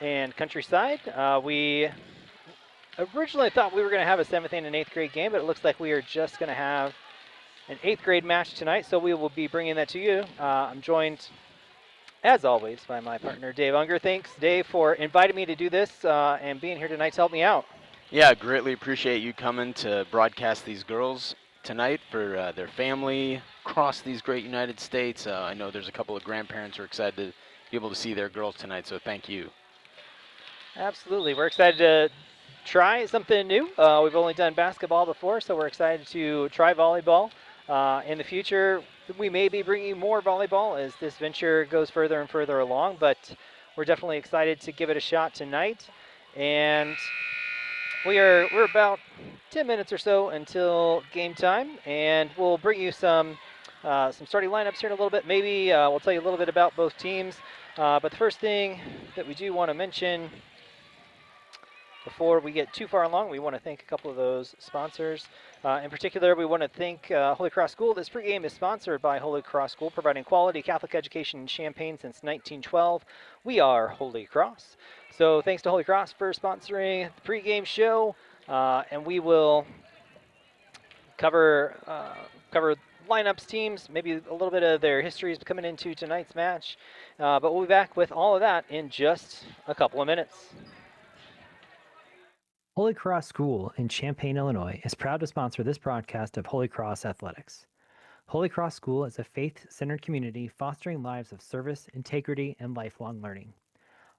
and Countryside. We originally thought we were going to have a 7th and 8th grade game, but it looks like we are just going to have an 8th grade match tonight, so we will be bringing that to you. I'm joined, as always, by my partner, Dave Unger. Thanks, Dave, for inviting me to do this and being here tonight to help me out. Yeah, greatly appreciate you coming to broadcast these girls tonight for their family across these great United States. I know there's a couple of grandparents who are excited to be able to see their girls tonight, so thank you. Absolutely. We're excited to try something new. We've only done basketball before, so we're excited to try volleyball. In the future, we may be bringing more volleyball as this venture goes further and further along, but we're definitely excited to give it a shot tonight. And we're about 10 minutes or so until game time, and we'll bring you some starting lineups here in a little bit. Maybe we'll tell you a little bit about both teams. But the first thing that we do want to mention before we get too far along, we want to thank a couple of those sponsors. In particular, we want to thank Holy Cross School. This pregame is sponsored by Holy Cross School, providing quality Catholic education in Champaign since 1912. We are Holy Cross. So thanks to Holy Cross for sponsoring the pregame show, and we will cover lineups, teams, maybe a little bit of their histories coming into tonight's match. But we'll be back with all of that in just a couple of minutes. Holy Cross School in Champaign, Illinois is proud to sponsor this broadcast of Holy Cross Athletics. Holy Cross School is a faith-centered community fostering lives of service, integrity, and lifelong learning.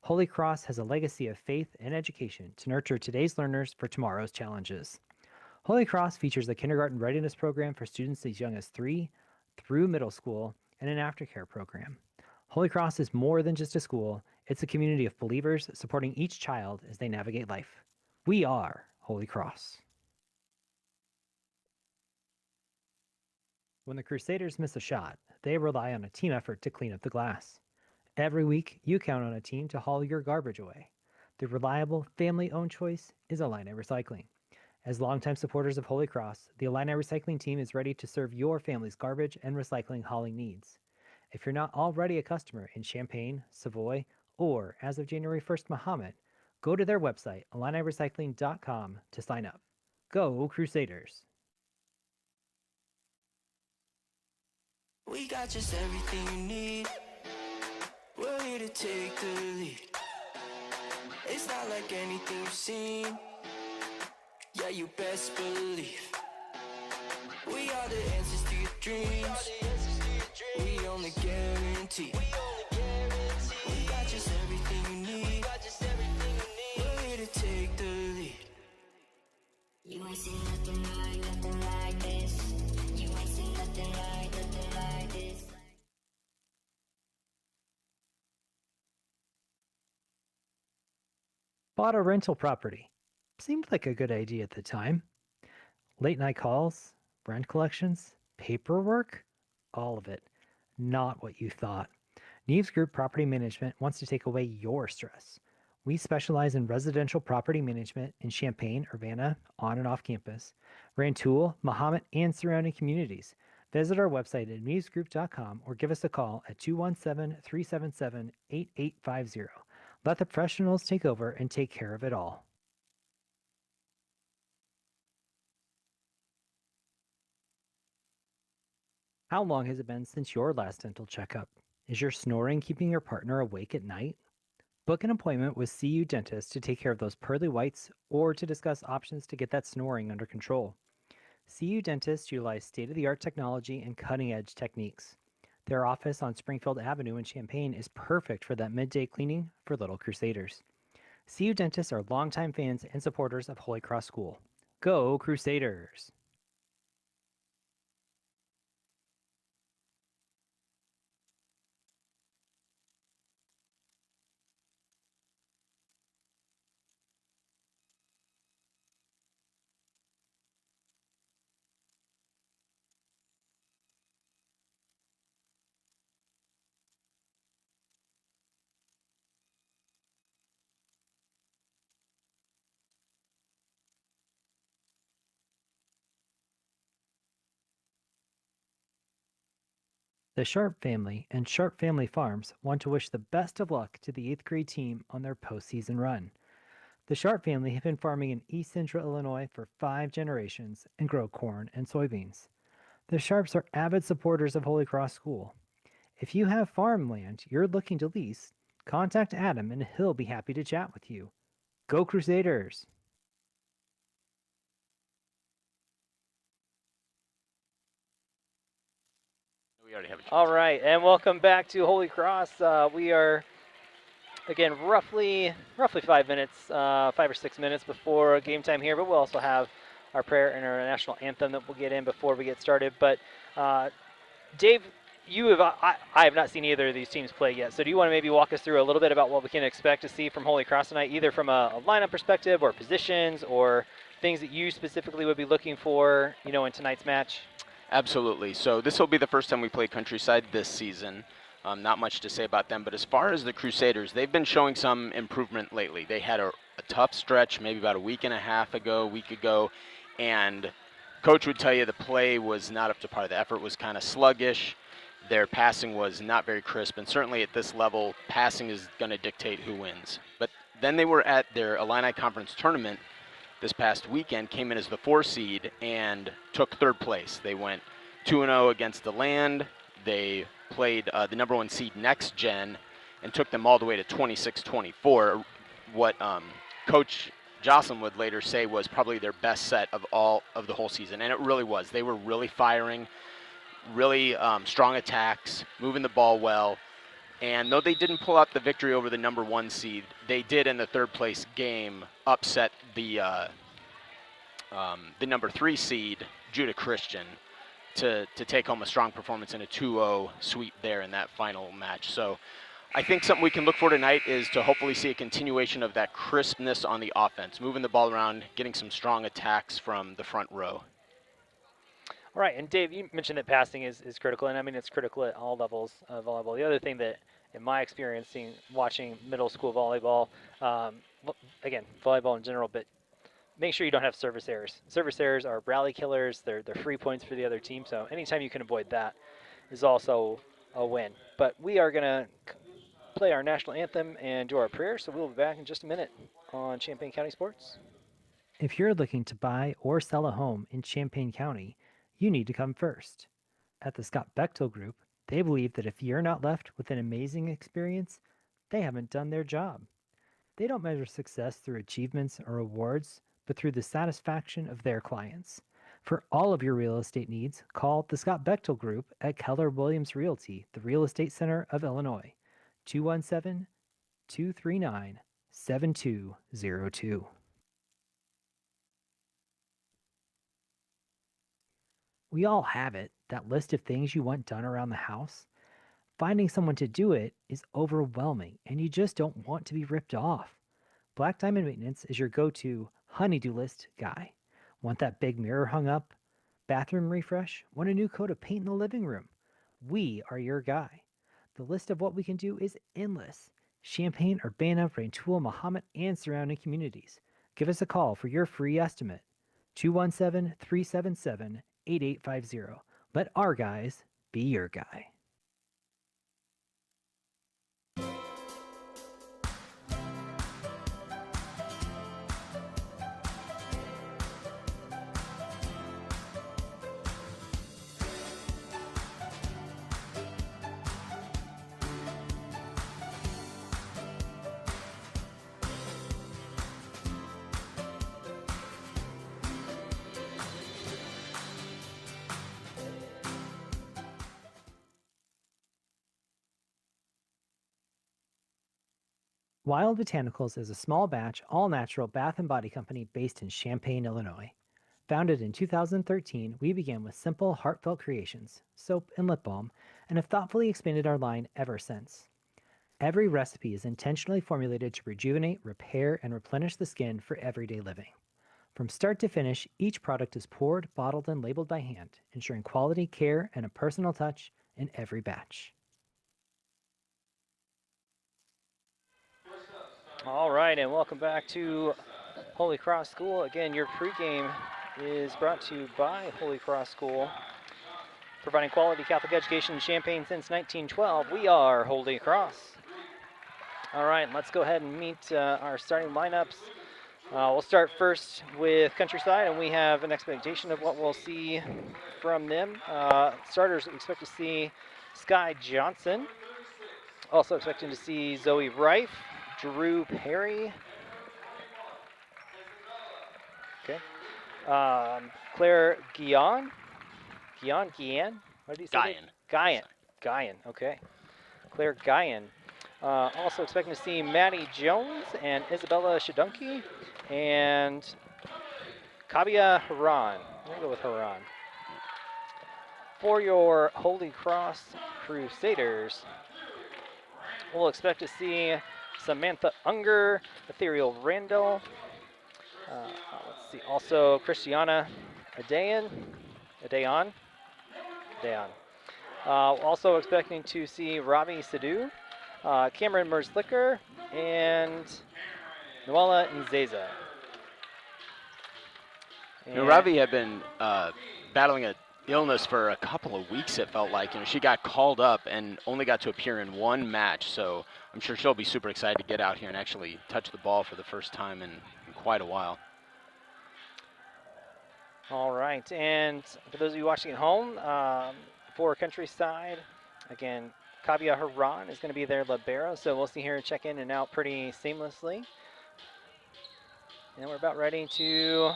Holy Cross has a legacy of faith and education to nurture today's learners for tomorrow's challenges. Holy Cross features a kindergarten readiness program for students as young as 3 through middle school and an aftercare program. Holy Cross is more than just a school, it's a community of believers supporting each child as they navigate life. We are Holy Cross. When the Crusaders miss a shot, they rely on a team effort to clean up the glass. Every week, you count on a team to haul your garbage away. The reliable, family-owned choice is Illini Recycling. As longtime supporters of Holy Cross, the Illini Recycling team is ready to serve your family's garbage and recycling hauling needs. If you're not already a customer in Champaign, Savoy, or, as of January 1st, Mahomet, go to their website, IlliniRecycling.com, to sign up. Go Crusaders! We got just everything you need. We're here to take the lead. It's not like anything you've seen. Yeah, you best believe. We are the answers to your dreams. We only guarantee. We got just everything you need. We're here to take the lead. You ain't seen nothing like this. You ain't seen nothing like this. Bought a rental property. Seemed like a good idea at the time. Late night calls, rent collections, paperwork, all of it. Not what you thought. Neves Group Property Management wants to take away your stress. We specialize in residential property management in Champaign, Urbana, on and off campus, Rantoul, Mahomet, and surrounding communities. Visit our website at nevesgroup.com or give us a call at 217-377-8850. Let the professionals take over and take care of it all. How long has it been since your last dental checkup? Is your snoring keeping your partner awake at night? Book an appointment with CU Dentist to take care of those pearly whites or to discuss options to get that snoring under control. CU Dentist utilize state-of-the-art technology and cutting-edge techniques. Their office on Springfield Avenue in Champaign is perfect for that midday cleaning for little Crusaders. CU Dentists are longtime fans and supporters of Holy Cross School. Go Crusaders! The Sharp family and Sharp Family Farms want to wish the best of luck to the 8th grade team on their postseason run. The Sharp family have been farming in East Central Illinois for 5 generations and grow corn and soybeans. The Sharps are avid supporters of Holy Cross School. If you have farmland you're looking to lease, contact Adam and he'll be happy to chat with you. Go Crusaders! We already have a All right, and welcome back to Holy Cross. We are again roughly 5 minutes, 5 or 6 minutes before game time here, but we'll also have our prayer and our national anthem that we'll get in before we get started. But Dave, I have not seen either of these teams play yet. So do you want to maybe walk us through a little bit about what we can expect to see from Holy Cross tonight, either from a lineup perspective or positions or things that you specifically would be looking for, in tonight's match? Absolutely. So this will be the first time we play Countryside this season. Not much to say about them, but as far as the Crusaders, they've been showing some improvement lately. They had a tough stretch maybe about a week ago, and Coach would tell you the play was not up to par. The effort was kind of sluggish. Their passing was not very crisp, and certainly at this level, passing is going to dictate who wins. But then they were at their Illini Conference tournament this past weekend, came in as the 4 seed and took 3rd place. They went 2-0 against the Land. They played the number 1 seed Next Gen and took them all the way to 26-24. What Coach Jocelyn would later say was probably their best set of all of the whole season, and it really was. They were really firing, really strong attacks, moving the ball well. And though they didn't pull out the victory over the number 1 seed, they did in the 3rd place game upset the number 3 seed, Judah Christian, to take home a strong performance in a 2-0 sweep there in that final match. So I think something we can look for tonight is to hopefully see a continuation of that crispness on the offense, moving the ball around, getting some strong attacks from the front row. All right, and Dave, you mentioned that passing is critical, and I mean it's critical at all levels of volleyball. The other thing that, in my experience, watching middle school volleyball, again, volleyball in general, but make sure you don't have service errors. Service errors are rally killers. They're free points for the other team, so anytime you can avoid that is also a win. But we are going to play our national anthem and do our prayer, so we'll be back in just a minute on Champaign County Sports. If you're looking to buy or sell a home in Champaign County, you need to come first. At the Scott Bechtel Group, they believe that if you're not left with an amazing experience, they haven't done their job. They don't measure success through achievements or awards, but through the satisfaction of their clients. For all of your real estate needs, call the Scott Bechtel Group at Keller Williams Realty, the Real Estate Center of Illinois, 217-239-7202. We all have it, that list of things you want done around the house. Finding someone to do it is overwhelming, and you just don't want to be ripped off. Black Diamond Maintenance is your go-to honey-do list guy. Want that big mirror hung up? Bathroom refresh? Want a new coat of paint in the living room? We are your guy. The list of what we can do is endless. Champaign, Urbana, Rantoul, Mahomet, and surrounding communities. Give us a call for your free estimate. 217-377-8850. Let our guys be your guy. Wild Botanicals is a small batch, all natural bath and body company based in Champaign, Illinois. Founded in 2013, we began with simple, heartfelt creations, soap and lip balm, and have thoughtfully expanded our line ever since. Every recipe is intentionally formulated to rejuvenate, repair, and replenish the skin for everyday living. From start to finish, each product is poured, bottled, and labeled by hand, ensuring quality, care, and a personal touch in every batch. All right, and welcome back to Holy Cross School. Again, your pregame is brought to you by Holy Cross School. Providing quality Catholic education in Champaign since 1912, we are Holy Cross. All right, let's go ahead and meet our starting lineups. We'll start first with Countryside, and we have an expectation of what we'll see from them. Starters, we expect to see Sky Johnson. Also expecting to see Zoe Reif, Drew Perry. Okay. Claire Guion. Guian? What did he say? Guyan. Okay. Claire Guyan. Also expecting to see Maddie Jones and Isabella Shadunki and Kabia Haran. I'm going to go with Haran. For your Holy Cross Crusaders, we'll expect to see Samantha Unger, Ethereal Randall. Let's see, also Christiana Adayan. Also expecting to see Robbie Sadu, Cameron Merzlicker, and Noella Nzeza. Ravi had been battling an illness for a couple of weeks, it felt like. She got called up and only got to appear in one match, so I'm sure she'll be super excited to get out here and actually touch the ball for the first time in quite a while. All right, and for those of you watching at home, for Countryside, again, Kabia Haran is going to be their libero, so we'll see her check in and out pretty seamlessly. And we're about ready to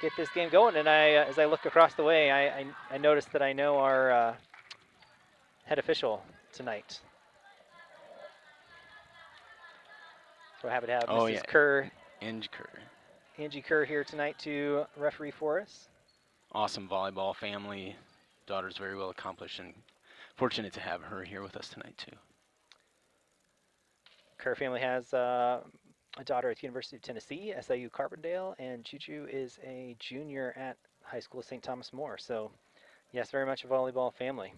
get this game going, and as I look across the way, I noticed that I know our head official tonight. So I happen to have Mrs. Kerr. Angie Kerr here tonight to referee for us. Awesome volleyball family. Daughter's very well accomplished, and fortunate to have her here with us tonight too. Kerr family has a daughter at the University of Tennessee, SIU Carbondale, and Choo is a junior at High School St. Thomas More. So, yes, very much a volleyball family.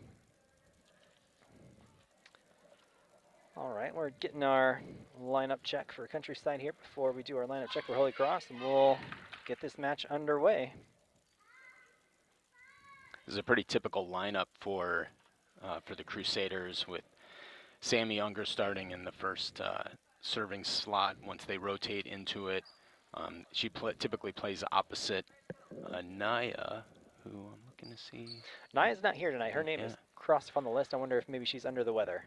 All right, we're getting our lineup check for Countryside here before we do our lineup check for Holy Cross, and we'll get this match underway. This is a pretty typical lineup for the Crusaders, with Sammy Unger starting in the first serving slot once they rotate into it. She typically plays opposite Naya, who I'm looking to see. Naya's not here tonight. Her name is crossed off on the list. I wonder if maybe she's under the weather.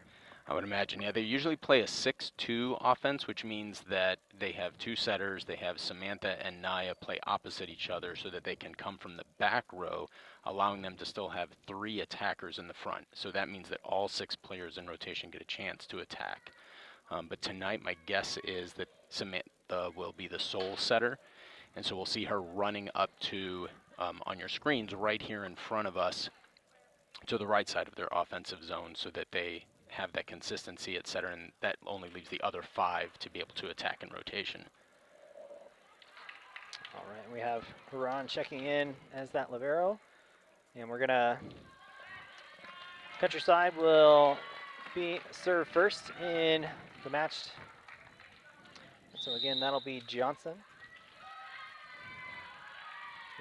I would imagine, yeah. They usually play a 6-2 offense, which means that they have two setters. They have Samantha and Naya play opposite each other so that they can come from the back row, allowing them to still have 3 attackers in the front. So that means that all 6 players in rotation get a chance to attack. But tonight, my guess is that Samantha will be the sole setter. And so we'll see her running up to, on your screens, right here in front of us, to the right side of their offensive zone, so that they have that consistency, etc., and that only leaves the other 5 to be able to attack in rotation. All right, we have Haran checking in as that libero, and we're gonna, Countryside will be served first in the match. So again, that'll be Johnson.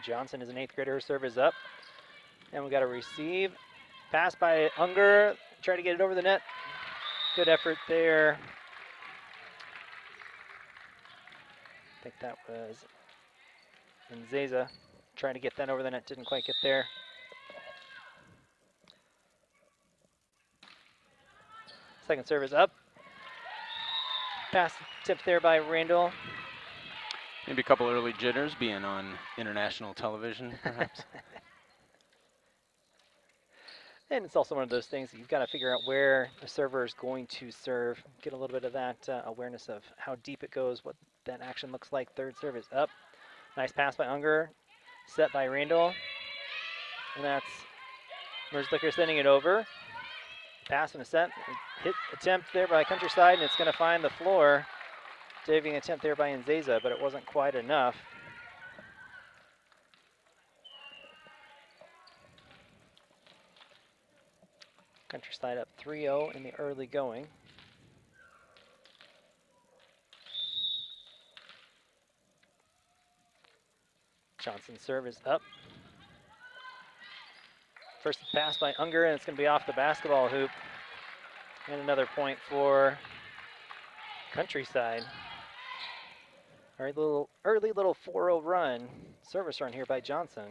Johnson is an 8th grader. Her serve is up, and we got a receive. Pass by Unger. Try to get it over the net. Good effort there. I think that was Nzeza trying to get that over the net. Didn't quite get there. Second serve is up. Pass tipped there by Randall. Maybe a couple early jitters being on international television, perhaps. And it's also one of those things that you've got to figure out where the server is going to serve. Get a little bit of that awareness of how deep it goes, what that action looks like. Third serve is up. Nice pass by Unger. Set by Randall. And that's Merzlicker sending it over. Pass and a set. Hit attempt there by Countryside, and it's going to find the floor. Diving attempt there by Nzeza, but it wasn't quite enough. Countryside up 3-0 in the early going. Johnson's serve is up. First pass by Unger, and it's going to be off the basketball hoop. And another point for Countryside. All right, early little 4-0 run, service run here by Johnson.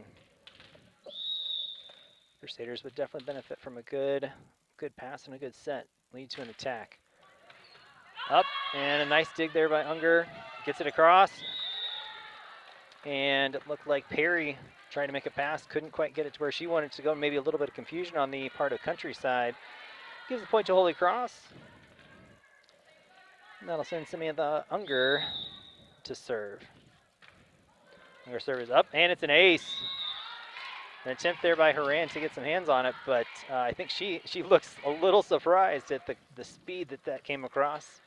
Crusaders would definitely benefit from a good pass and a good set. Lead to an attack. Up, and a nice dig there by Unger. Gets it across. And it looked like Perry tried to make a pass, couldn't quite get it to where she wanted to go. Maybe a little bit of confusion on the part of Countryside. Gives the point to Holy Cross. And that'll send Samantha Unger to serve. Unger serve is up, and it's an ace. An attempt there by Haran to get some hands on it, but I think she looks a little surprised at the speed that came across.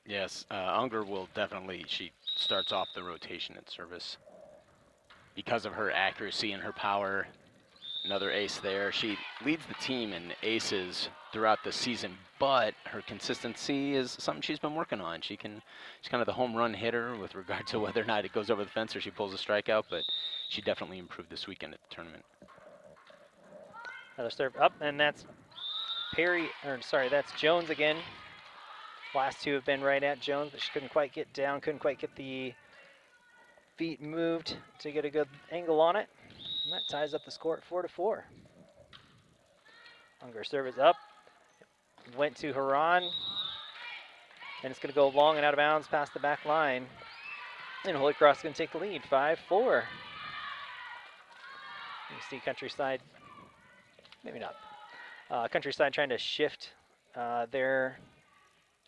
Yes, Unger will definitely, she starts off the rotation at service. Because of her accuracy and her power, another ace there. She leads the team in aces throughout the season, but her consistency is something she's been working on. She's kind of the home run hitter with regard to whether or not it goes over the fence or she pulls a strikeout, but she definitely improved this weekend at the tournament. Another serve up, and that's that's Jones again. Last two have been right at Jones, but she couldn't quite get down, couldn't quite get the feet moved to get a good angle on it. And that ties up the score at 4-4. Unger serve is up. Went to Haran. And it's going to go long and out of bounds past the back line. And Holy Cross is going to take the lead, 5-4. You see Countryside, maybe not. Countryside trying to shift their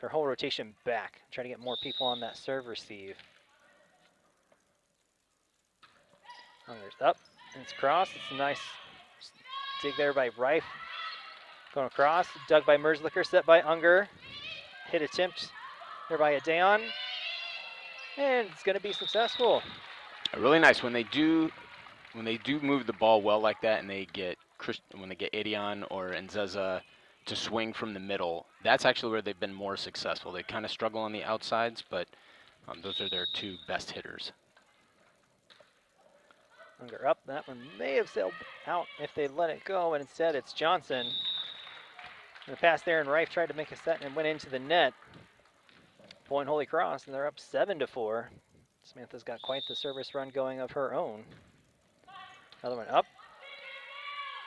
whole rotation back, trying to get more people on that serve receive. Unger's up, and it's cross. It's a nice dig there by Reif. Going across, dug by Merzlicher, set by Unger. Hit attempt there by Adeon. And it's going to be successful. Really nice when they do move the ball well like that, and when they get Adeon or Nzeza to swing from the middle, that's actually where they've been more successful. They kind of struggle on the outsides, but those are their two best hitters. Unger up. That one may have sailed out if they let it go, and instead it's Johnson. And the pass there, and Reif tried to make a set and went into the net. Point Holy Cross, and they're up 7-4. Samantha's got quite the service run going of her own. Another one up.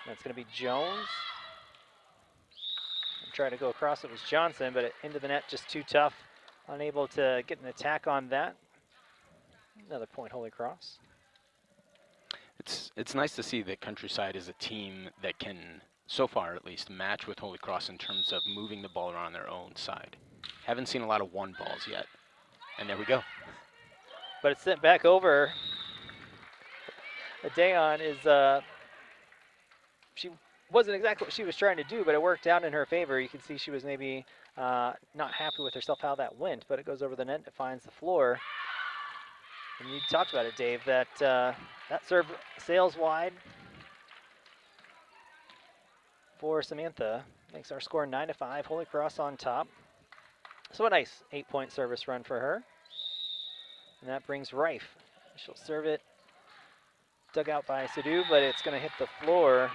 That's going to be Jones. Tried to go across, it was Johnson, but into the net just too tough. Unable to get an attack on that. Another point Holy Cross. It's nice to see that Countryside is a team that can, so far at least, match with Holy Cross in terms of moving the ball around their own side. Haven't seen a lot of one balls yet. And there we go. But it's sent back over. Adeon is, she wasn't exactly what she was trying to do, but it worked out in her favor. You can see she was maybe not happy with herself how that went, but it goes over the net and it finds the floor. And you talked about it, Dave, that that serve sails wide for Samantha. Makes our score 9-5. Holy Cross on top. So a nice 8-point service run for her. And that brings Reif. She'll serve it. Dug out by Sadu, but it's going to hit the floor.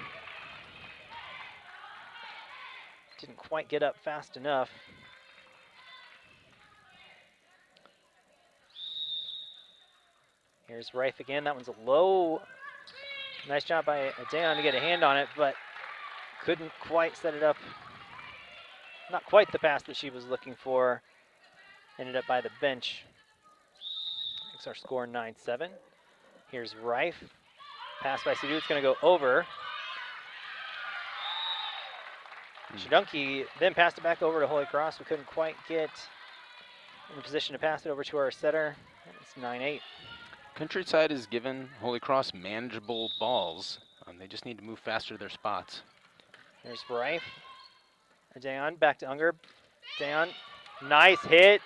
Didn't quite get up fast enough. Here's Reif again. That one's a low. Nice job by Adeon to get a hand on it, but couldn't quite set it up. Not quite the pass that she was looking for. Ended up by the bench. Makes our score 9-7. Here's Reif. Pass by Sadu. It's going to go over. Shadunki then passed it back over to Holy Cross. We couldn't quite get in a position to pass it over to our setter. It's 9-8. Countryside has given Holy Cross manageable balls. They just need to move faster to their spots. There's Reif. Adeon back to Unger. Adeon, nice hit.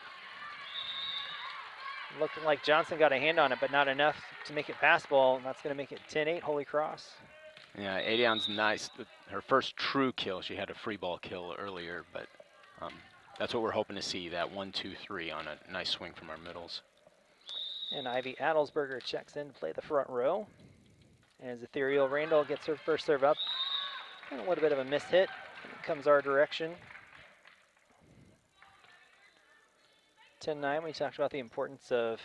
Looking like Johnson got a hand on it, but not enough to make it passable. And that's going to make it 10-8 Holy Cross. Yeah, Adeon's nice. Her first true kill, she had a free ball kill earlier, but that's what we're hoping to see, that 1-2-3 on a nice swing from our middles. And Ivy Adelsberger checks in to play the front row. As Ethereal Randall gets her first serve up. And a little bit of a missed hit. Comes our direction. 10-9, we talked about the importance of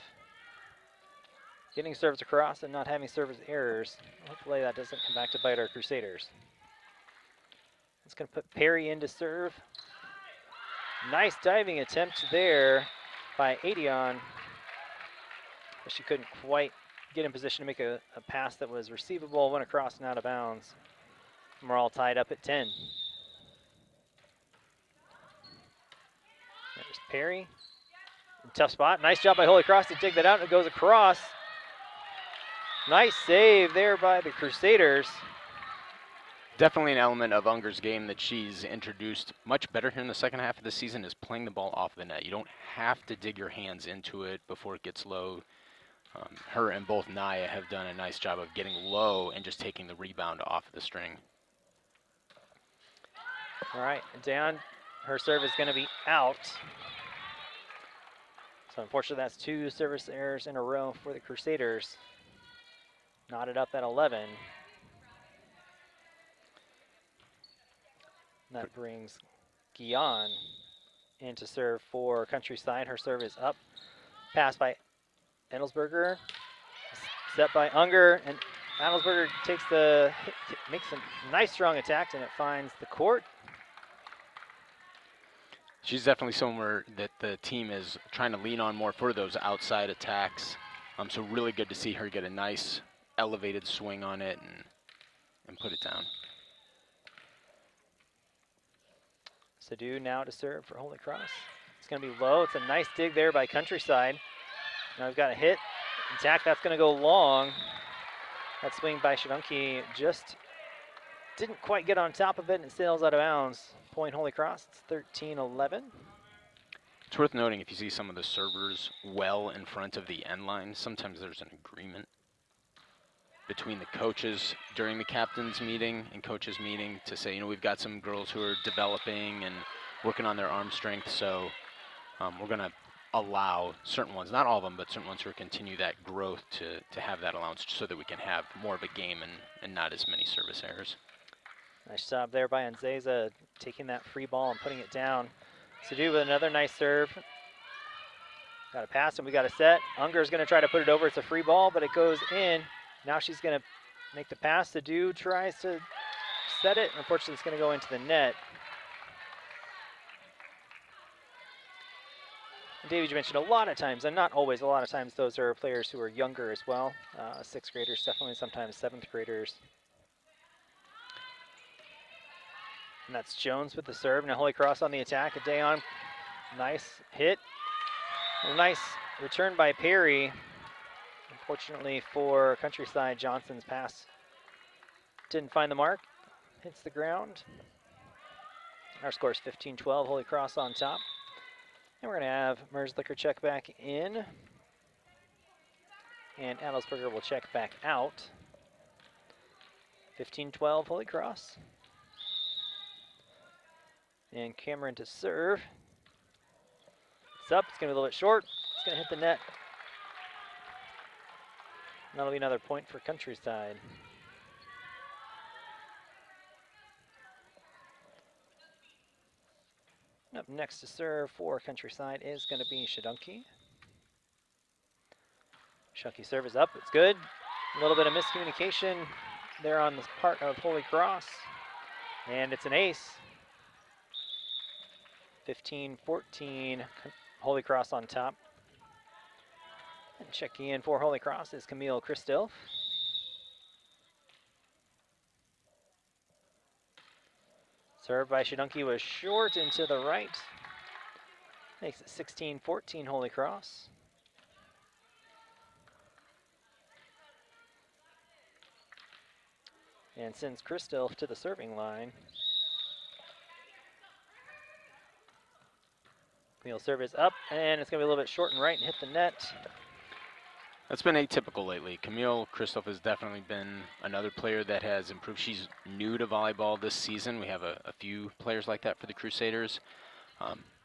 getting serves across and not having service errors. Hopefully that doesn't come back to bite our Crusaders. It's going to put Perry in to serve. Nice diving attempt there by Adion. But she couldn't quite get in position to make a pass that was receivable, went across and out of bounds. And we're all tied up at 10. There's Perry. Tough spot. Nice job by Holy Cross to dig that out, and it goes across. Nice save there by the Crusaders. Definitely an element of Unger's game that she's introduced much better here in the second half of the season is playing the ball off the net. You don't have to dig your hands into it before it gets low. Her and both Naya have done a nice job of getting low and just taking the rebound off of the string. All right, down. Her serve is going to be out. So unfortunately, that's 2 service errors in a row for the Crusaders. Knotted up at 11. That brings Guion in to serve for Countryside. Her serve is up. Pass by Edelsberger. Set by Unger, and Edelsberger takes the hit, makes a nice strong attack, and it finds the court. She's definitely somewhere that the team is trying to lean on more for those outside attacks. So really good to see her get a nice elevated swing on it and put it down. Sadu now to serve for Holy Cross. It's going to be low. It's a nice dig there by Countryside. Now we've got a hit. Attack, that's going to go long. That swing by Shadunki just didn't quite get on top of it, and it sails out of bounds. Point Holy Cross, it's 13-11. It's worth noting if you see some of the servers well in front of the end line, sometimes there's an agreement between the coaches during the captain's meeting and coaches meeting to say, we've got some girls who are developing and working on their arm strength, so we're going to allow certain ones, not all of them, but certain ones who continue that growth to have that allowance so that we can have more of a game and not as many service errors. Nice job there by Anzeza, taking that free ball and putting it down. Sadu with another nice serve. Got a pass and we got a set. Unger's going to try to put it over. It's a free ball, but it goes in. Now she's going to make the pass. Sadu tries to set it. Unfortunately, it's going to go into the net. And David, you mentioned a lot of times, and not always, a lot of times those are players who are younger as well. 6th graders, definitely sometimes 7th graders. And that's Jones with the serve. Now Holy Cross on the attack. A day on. Nice hit. A nice return by Perry. Unfortunately for Countryside, Johnson's pass didn't find the mark. Hits the ground. Our score is 15-12. Holy Cross on top. And we're going to have Merzlicher check back in. And Adelsberger will check back out. 15-12 Holy Cross. And Cameron to serve. It's up. It's going to be a little bit short. It's going to hit the net. And that'll be another point for Countryside. Up next to serve for Countryside is going to be Shadunki. Shadunki serve is up. It's good. A little bit of miscommunication there on the part of Holy Cross. And it's an ace. 15-14, Holy Cross on top. And checking in for Holy Cross is Camille Christophe. Serve by Shadunki was short and to the right. Makes it 16-14 Holy Cross. And sends Christophe to the serving line. Camille serve is up, and it's going to be a little bit short and right and hit the net. That's been atypical lately. Camille Christophe has definitely been another player that has improved. She's new to volleyball this season. We have a few players like that for the Crusaders.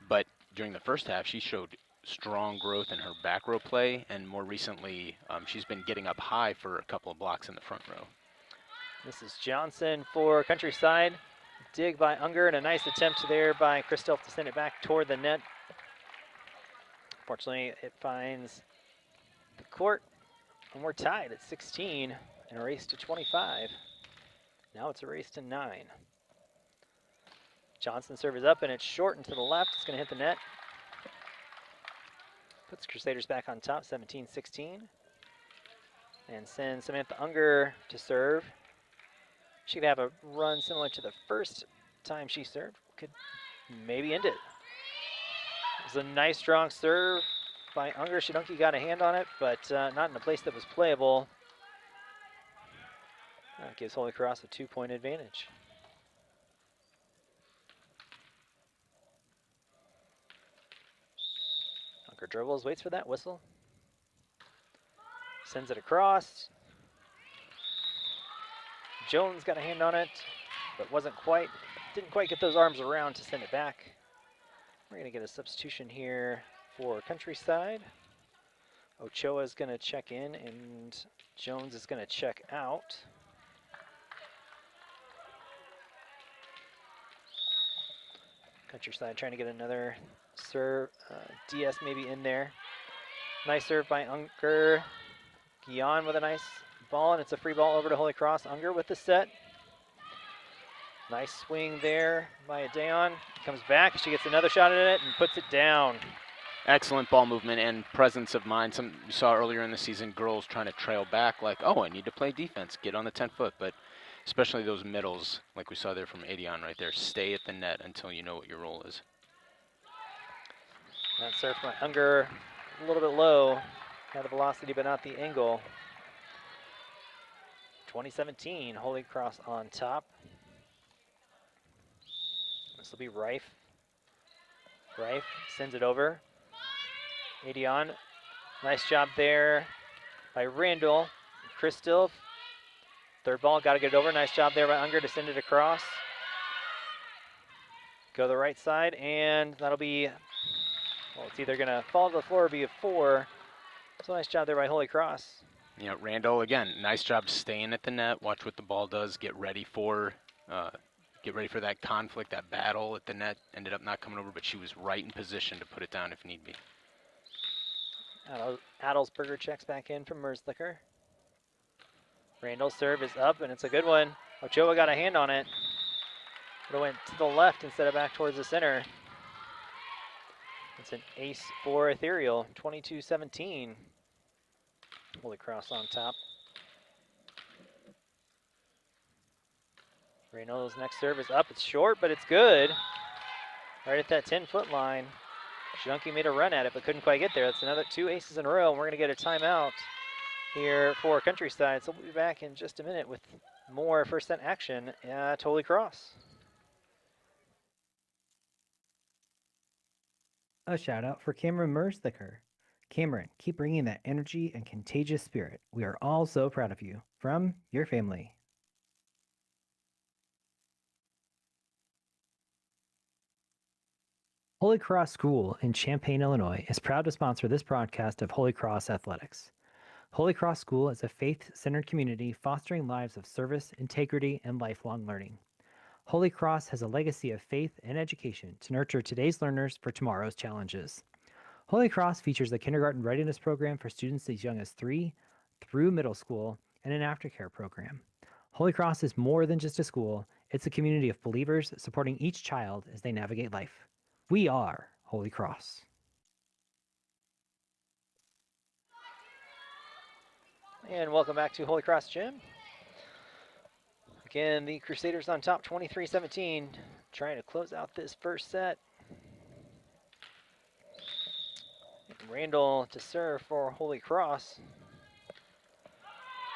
But during the first half, she showed strong growth in her back row play, and more recently, she's been getting up high for a couple of blocks in the front row. This is Johnson for Countryside. Dig by Unger, and a nice attempt there by Christoph to send it back toward the net. Fortunately, it finds the court, and we're tied at 16 and a race to 25. Now it's a race to 9. Johnson serve is up, and it's short and to the left. It's going to hit the net. Puts Crusaders back on top, 17-16. And sends Samantha Unger to serve. She could have a run similar to the first time she served. Could maybe end it. It was a nice, strong serve by Unger. Shidunki got a hand on it, but not in a place that was playable. That gives Holy Cross a 2-point advantage. Unger dribbles, waits for that whistle. Sends it across. Jones got a hand on it, but didn't quite get those arms around to send it back. We're going to get a substitution here for Countryside. Ochoa is going to check in, and Jones is going to check out. Countryside trying to get another serve. DS maybe in there. Nice serve by Unger. Guion with a nice ball, and it's a free ball over to Holy Cross. Unger with the set. Nice swing there by Adeon. Comes back, she gets another shot at it and puts it down. Excellent ball movement and presence of mind. Some you saw earlier in the season, girls trying to trail back like, oh, I need to play defense, get on the 10-foot. But especially those middles, like we saw there from Adeon right there, stay at the net until you know what your role is. That serve by Unger, a little bit low. Had the velocity, but not the angle. 2017, Holy Cross on top. This will be Reif. Reif sends it over. Adeon, nice job there by Randall. Christoph, third ball, got to get it over. Nice job there by Unger to send it across. Go to the right side, and that'll be, well, it's either going to fall to the floor or be a 4. So nice job there by Holy Cross. Yeah, Randall, again, nice job staying at the net. Watch what the ball does. Get ready for that conflict, that battle at the net. Ended up not coming over, but she was right in position to put it down if need be. Adelsberger checks back in from Merzlicher. Randall's serve is up, and it's a good one. Ochoa got a hand on it. It went to the left instead of back towards the center. It's an ace for Ethereal, 22-17. Holy Cross on top. Randall's next serve is up. It's short, but it's good. Right at that 10-foot line. Shidunki made a run at it, but couldn't quite get there. That's another 2 aces in a row, and we're going to get a timeout here for Countryside. So we'll be back in just a minute with more first set action at Holy Cross. A shout out for Cameron Merzlicher. Cameron, keep bringing that energy and contagious spirit. We are all so proud of you. From your family. Holy Cross School in Champaign, Illinois is proud to sponsor this broadcast of Holy Cross Athletics. Holy Cross School is a faith-centered community fostering lives of service, integrity, and lifelong learning. Holy Cross has a legacy of faith and education to nurture today's learners for tomorrow's challenges. Holy Cross features a kindergarten readiness program for students as young as 3 through middle school and an aftercare program. Holy Cross is more than just a school, it's a community of believers supporting each child as they navigate life. We are Holy Cross. And welcome back to Holy Cross Gym. Again, the Crusaders on top, 23-17, trying to close out this first set. Randall to serve for Holy Cross.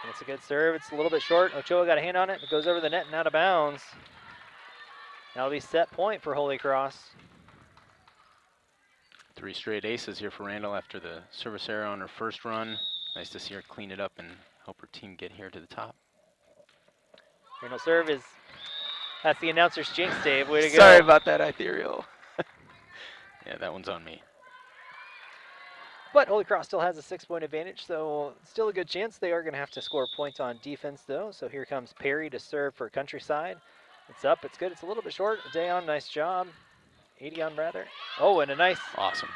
And it's a good serve. It's a little bit short. Ochoa got a hand on it. It goes over the net and out of bounds. That'll be set point for Holy Cross. 3 straight aces here for Randall after the service error on her first run. Nice to see her clean it up and help her team get here to the top. Randall serve is, that's the announcer's jinx, Dave. Way to go. Sorry about that, Ethereal. Yeah, that one's on me. But Holy Cross still has a 6-point advantage, so still a good chance. They are going to have to score points on defense, though. So here comes Perry to serve for Countryside. It's up, it's good. It's a little bit short. Dayon, nice job. 80 on rather. Oh, and a nice Awesome.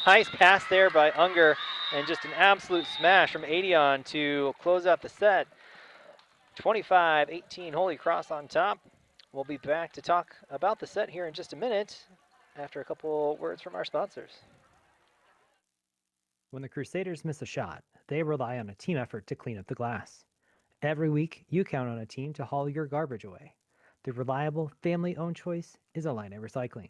nice pass there by Unger, and just an absolute smash from Adion to close out the set. 25-18, Holy Cross on top. We'll be back to talk about the set here in just a minute after a couple words from our sponsors. When the Crusaders miss a shot, they rely on a team effort to clean up the glass. Every week, you count on a team to haul your garbage away. The reliable, family-owned choice is Illini Recycling.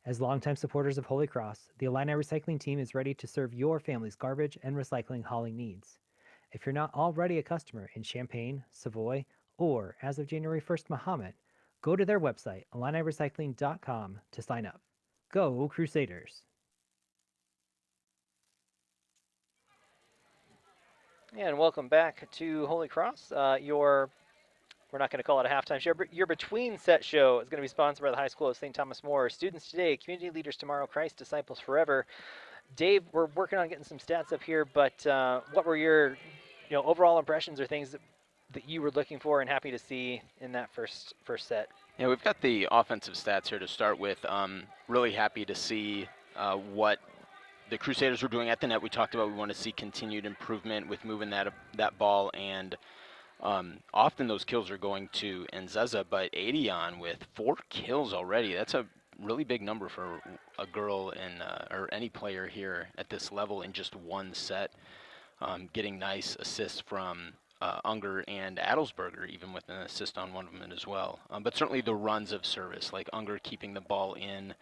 As longtime supporters of Holy Cross, the Illini Recycling team is ready to serve your family's garbage and recycling hauling needs. If you're not already a customer in Champaign, Savoy, or, as of January 1st, Mahomet, go to their website, IlliniRecycling.com, to sign up. Go Crusaders! And welcome back to Holy Cross. We're not going to call it a halftime show, but your between set show is going to be sponsored by the High School of St. Thomas More. Students today, community leaders tomorrow, Christ disciples forever. Dave, we're working on getting some stats up here, but what were your overall impressions or things that you were looking for and happy to see in that first set? Yeah, we've got the offensive stats here to start with. Really happy to see what the Crusaders were doing at the net. We talked about we want to see continued improvement with moving that ball, and often those kills are going to Nzeza, but Adion with 4 kills already. That's a really big number for a girl or any player here at this level in just one set. Getting nice assists from Unger and Adelsberger, even with an assist on one of them as well. But certainly the runs of service, like Unger keeping the ball in,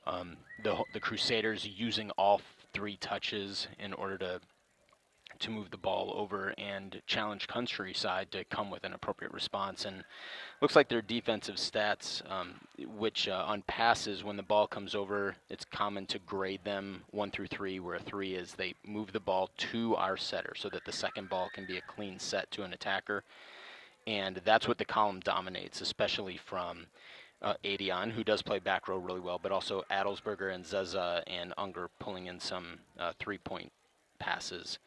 the Crusaders using all 3 touches in order to move the ball over and challenge Countryside to come with an appropriate response. And looks like their defensive stats, which on passes, when the ball comes over, it's common to grade them 1 through 3, where 3 is they move the ball to our setter so that the second ball can be a clean set to an attacker. And that's what the column dominates, especially from Adion, who does play back row really well, but also Adelsberger and Zeza and Unger pulling in some 3-point passes.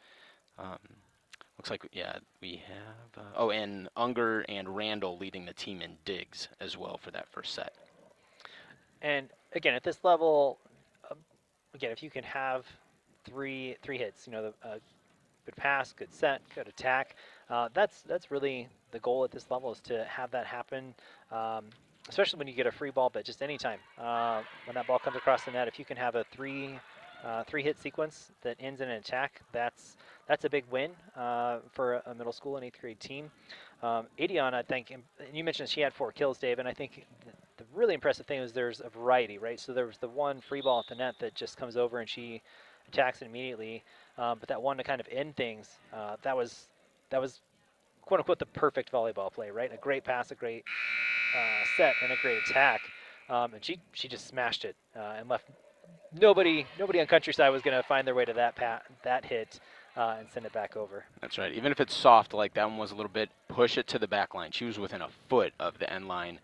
Looks like, yeah, we have, and Unger and Randall leading the team in digs as well for that first set. And again, at this level, if you can have three hits, good pass, good set, good attack, that's really the goal at this level, is to have that happen, especially when you get a free ball, but just anytime. When that ball comes across the net, if you can have a three-hit sequence that ends in an attack, that's a big win for a middle school and 8th grade team. Adion, I think, and you mentioned she had 4 kills, Dave, and I think the really impressive thing is there's a variety, right? So there was the one free ball at the net that just comes over and she attacks it immediately, but that one to kind of end things, that was quote unquote the perfect volleyball play, right? A great pass, a great set, and a great attack, and she just smashed it and left. Nobody on Countryside was going to find their way to that hit and send it back over. That's right. Even if it's soft, like that one was a little bit, push it to the back line. She was within a foot of the end line,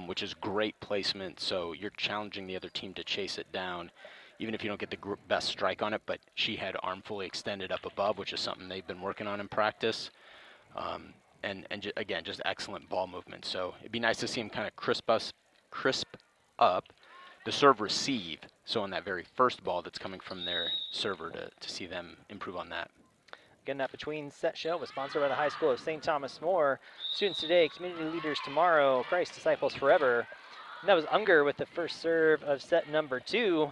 which is great placement. So you're challenging the other team to chase it down, even if you don't get the best strike on it. But she had arm fully extended up above, which is something they've been working on in practice. Again, just excellent ball movement. So it'd be nice to see him kind of crisp up the serve receive. So on that very first ball that's coming from their server, to see them improve on that. Again, that between set show was sponsored by the High School of St. Thomas More. Students today, community leaders tomorrow, Christ disciples forever. And that was Unger with the first serve of set number 2.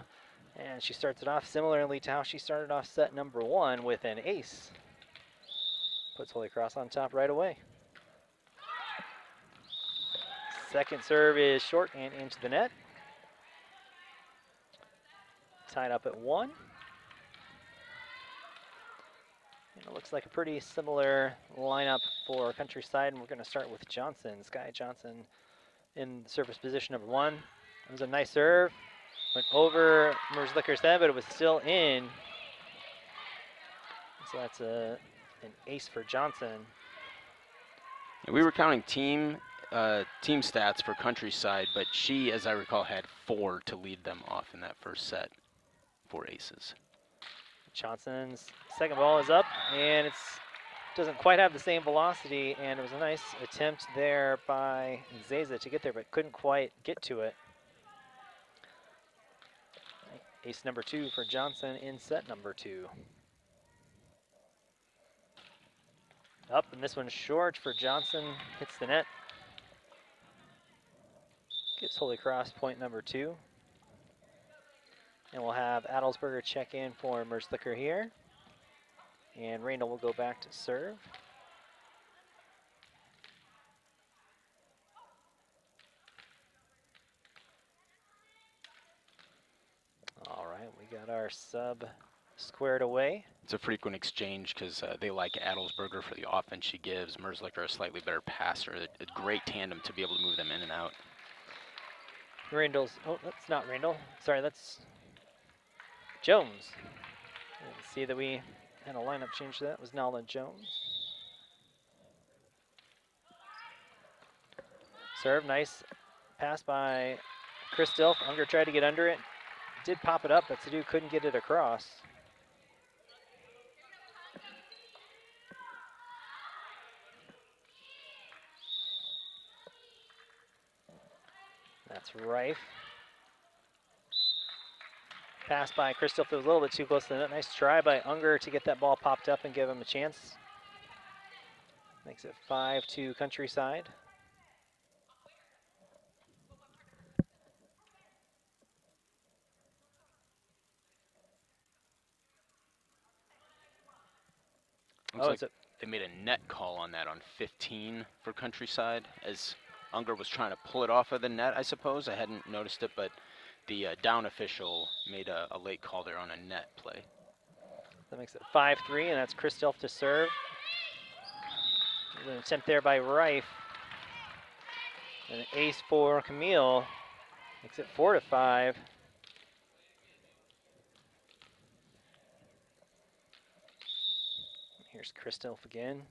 And she starts it off similarly to how she started off set number 1 with an ace. Puts Holy Cross on top right away. Second serve is short and into the net. Tied up at 1. And it looks like a pretty similar lineup for Countryside, and we're going to start with Johnson. Sky Johnson in service position number 1. It was a nice serve. Went over Merzlicker's head, but it was still in. So that's an ace for Johnson. We were counting team stats for Countryside, but she, as I recall, had 4 to lead them off in that first set. 4 aces. Johnson's second ball is up, and it's doesn't quite have the same velocity, and it was a nice attempt there by Zeza to get there, but couldn't quite get to it. Ace number 2 for Johnson in set number 2. Up, and this one's short for Johnson, hits the net. Gives Holy Cross point number 2. And we'll have Adelsberger check in for Merzlicher here. And Randall will go back to serve. All right, we got our sub squared away. It's a frequent exchange because they like Adelsberger for the offense she gives. Merzlicher, a slightly better passer. A great tandem to be able to move them in and out. Randall's, oh, that's not Randall. Sorry, that's Jones. See that we had a lineup change to that. It was Nala Jones. Serve, nice pass by Chris Dilf. Unger tried to get under it. Did pop it up, but Sadu couldn't get it across. That's Rife. Pass by Chris Dilf, it was a little bit too close to the net. Nice try by Unger to get that ball popped up and give him a chance. Makes it 5-2 Countryside. Looks like they made a net call on that on 15 for Countryside as Unger was trying to pull it off of the net, I suppose. I hadn't noticed it, but the down official made a late call there on a net play. That makes it 5-3, and that's Chris Dilf to serve. There's an attempt there by Rife. And an ace for Camille. Makes it 4-5. Here's Chris Dilf again.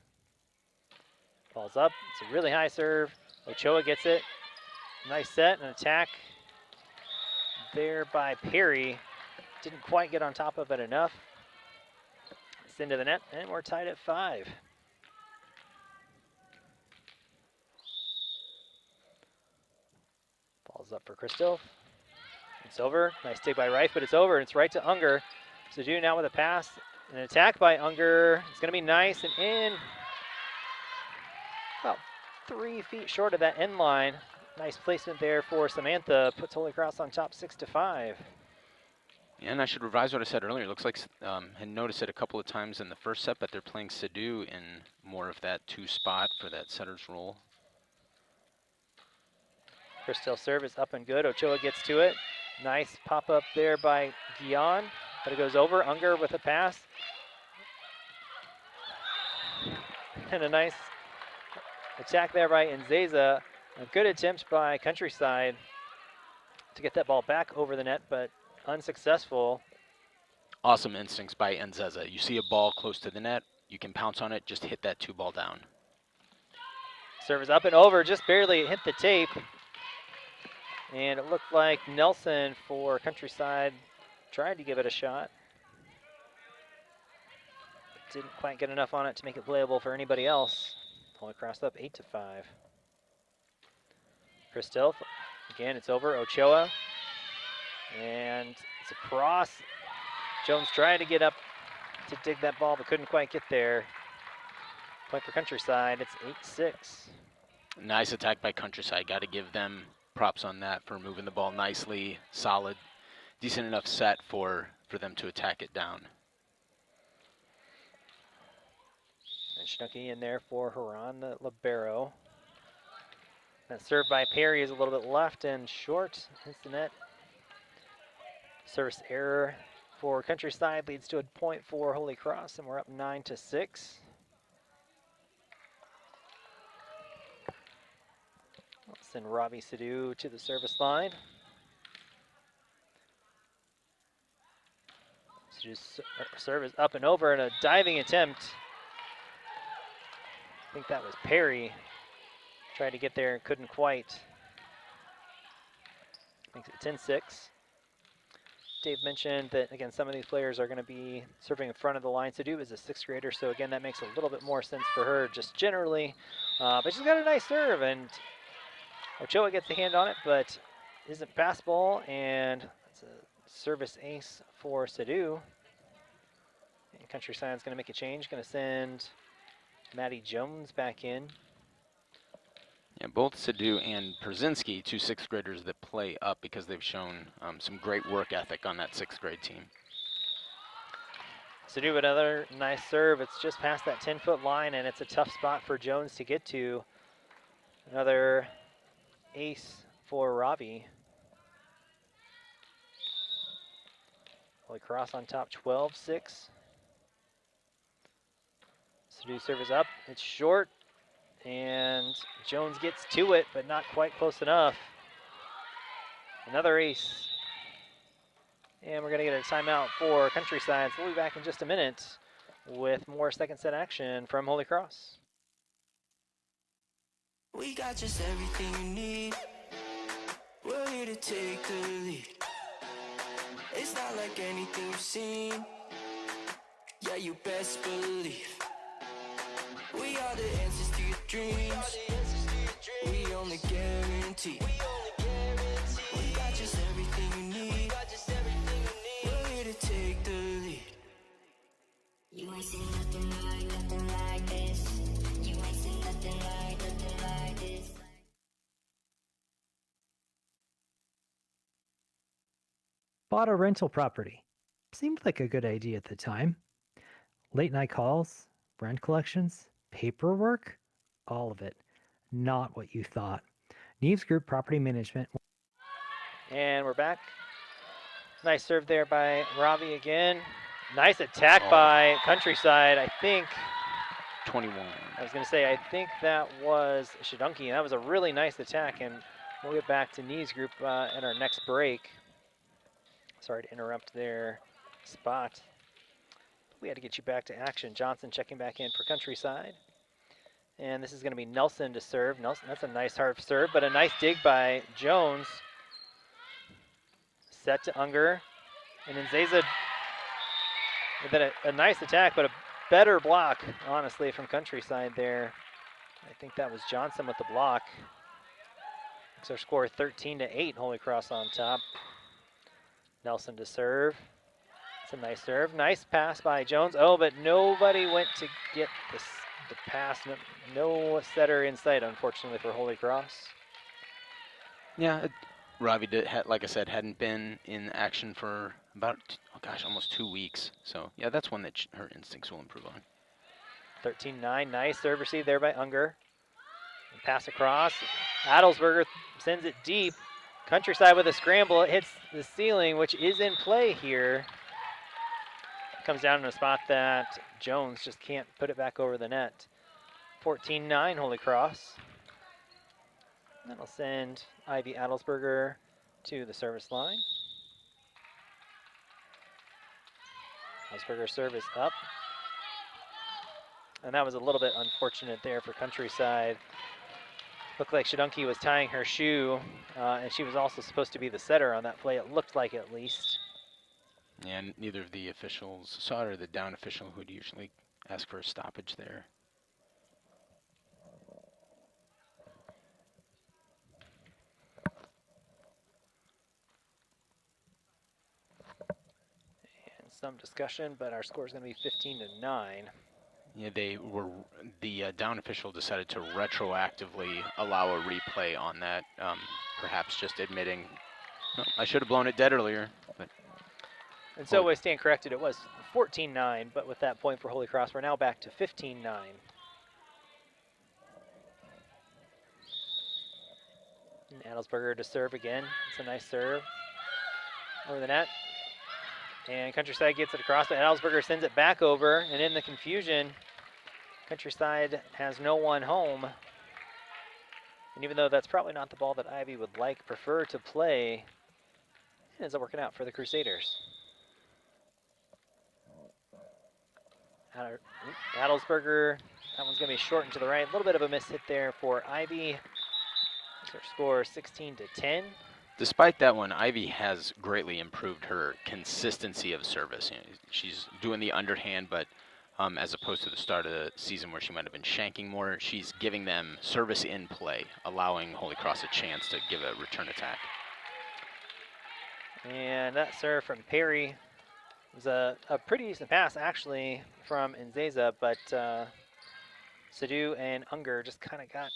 Ball's up. It's a really high serve. Ochoa gets it. Nice set and attack there by Perry. Didn't quite get on top of it enough. It's into the net, and we're tied at 5. Ball's up for Chris Dilf. It's over. Nice dig by Rife, but it's over, and it's right to Unger. Sadu now with a pass. An attack by Unger. It's going to be nice and in. About 3 feet short of that end line. Nice placement there for Samantha. Puts Holy Cross on top 6-5. Yeah, and I should revise what I said earlier. It looks like had noticed it a couple of times in the first set, but they're playing Sadu in more of that 2 spot for that setter's role. Crystal serve is up and good. Ochoa gets to it. Nice pop up there by Guion, but it goes over. Unger with a pass. And a nice attack there by Nzeza. A good attempt by Countryside to get that ball back over the net, but unsuccessful. Awesome instincts by Nzeza. You see a ball close to the net, you can pounce on it, just hit that 2-ball down. Serve is up and over, just barely hit the tape. And it looked like Nelson for Countryside tried to give it a shot. Didn't quite get enough on it to make it playable for anybody else. Holy Cross up 8-5. Chris Dilf, again, it's over. Ochoa, and it's a cross. Jones tried to get up to dig that ball, but couldn't quite get there. Point for Countryside, it's 8-6. Nice attack by Countryside. Got to give them props on that for moving the ball nicely, solid, decent enough set for them to attack it down. And Schnucky in there for Haran, the libero. That serve by Perry is a little bit left and short. Hits the net. Service error for Countryside leads to a point for Holy Cross, and we're up 9-6. We'll send Robbie Sadu to the service line. Sadu's serve is up and over, and a diving attempt. I think that was Perry. Tried to get there and couldn't quite. Makes it 10-6. Dave mentioned that, again, some of these players are going to be serving in front of the line. Sadu is a 6th grader, so again, that makes a little bit more sense for her just generally. But she's got a nice serve, and Ochoa gets the hand on it, but isn't passable, and it's a service ace for Sadu. And Countryside's going to make a change, going to send Maddie Jones back in. Yeah, both Sadu and Przynski, 2 6th graders that play up because they've shown some great work ethic on that 6th grade team. Sadu, another nice serve. It's just past that 10-foot line, and it's a tough spot for Jones to get to. Another ace for Ravi. Holy Cross on top, 12-6. Sadu serve is up. It's short, and Jones gets to it, but not quite close enough. Another ace. And we're going to get a timeout for Countryside. So we'll be back in just a minute with more second set action from Holy Cross. We got just everything you need. We're here to take the lead. It's not like anything you've seen. Yeah, you best believe. We are the answers to your dreams. We only guarantee. We got just everything you need. We're here to take the lead. You ain't seen nothing like this. You ain't seen nothing like this. Bought a rental property. Seemed like a good idea at the time. Late night calls, rent collections, paperwork, all of it. Not what you thought. Neves Group Property Management. And we're back. Nice serve there by Ravi again. Nice attack by Countryside. I think, 21. I was going to say, I think that was Shidunki. That was a really nice attack, and we'll get back to Neves Group in our next break. Sorry to interrupt their spot. We had to get you back to action. Johnson checking back in for Countryside. And this is going to be Nelson to serve. Nelson, that's a nice hard serve, but a nice dig by Jones. Set to Unger. And then Zeza, then a nice attack, but a better block, honestly, from Countryside there. I think that was Johnson with the block. Makes our score 13-8, Holy Cross on top. Nelson to serve. It's a nice serve. Nice pass by Jones. Oh, but nobody went to get the pass. No setter in sight, unfortunately, for Holy Cross. Yeah, Ravi did, like I said, hadn't been in action for about, almost 2 weeks. So, yeah, that's one that her instincts will improve on. 13-9. Nice serve receive there by Unger. And pass across. Adelsberger sends it deep. Countryside with a scramble. It hits the ceiling, which is in play here. Comes down in a spot that Jones just can't put it back over the net. 14-9, Holy Cross. That'll send Ivy Adelsberger to the service line. Adelsberger's serve is up. And that was a little bit unfortunate there for Countryside. Looked like Shidunki was tying her shoe, and she was also supposed to be the setter on that play, it looked like at least. And neither of the officials saw it, or the down official who'd usually ask for a stoppage there. And some discussion, but our score is going to be 15-9. Yeah, the down official decided to retroactively allow a replay on that, perhaps just admitting, "Oh, I should have blown it dead earlier." But And so I stand corrected, it was 14-9, but with that point for Holy Cross, we're now back to 15-9. And Adelsberger to serve again. It's a nice serve over the net. And Countryside gets it across, but Adelsberger sends it back over, and in the confusion, Countryside has no one home. And even though that's probably not the ball that Ivy would prefer to play, it ends up working out for the Crusaders. Adelsberger, that one's going to be shortened to the right. A little bit of a miss hit there for Ivy. Their score 16-10. Despite that one, Ivy has greatly improved her consistency of service. You know, she's doing the underhand, but as opposed to the start of the season where she might have been shanking more, she's giving them service in play, allowing Holy Cross a chance to give a return attack. And that serve from Perry was a pretty decent pass, actually, from Nzeza, but Sadu and Unger just kind of got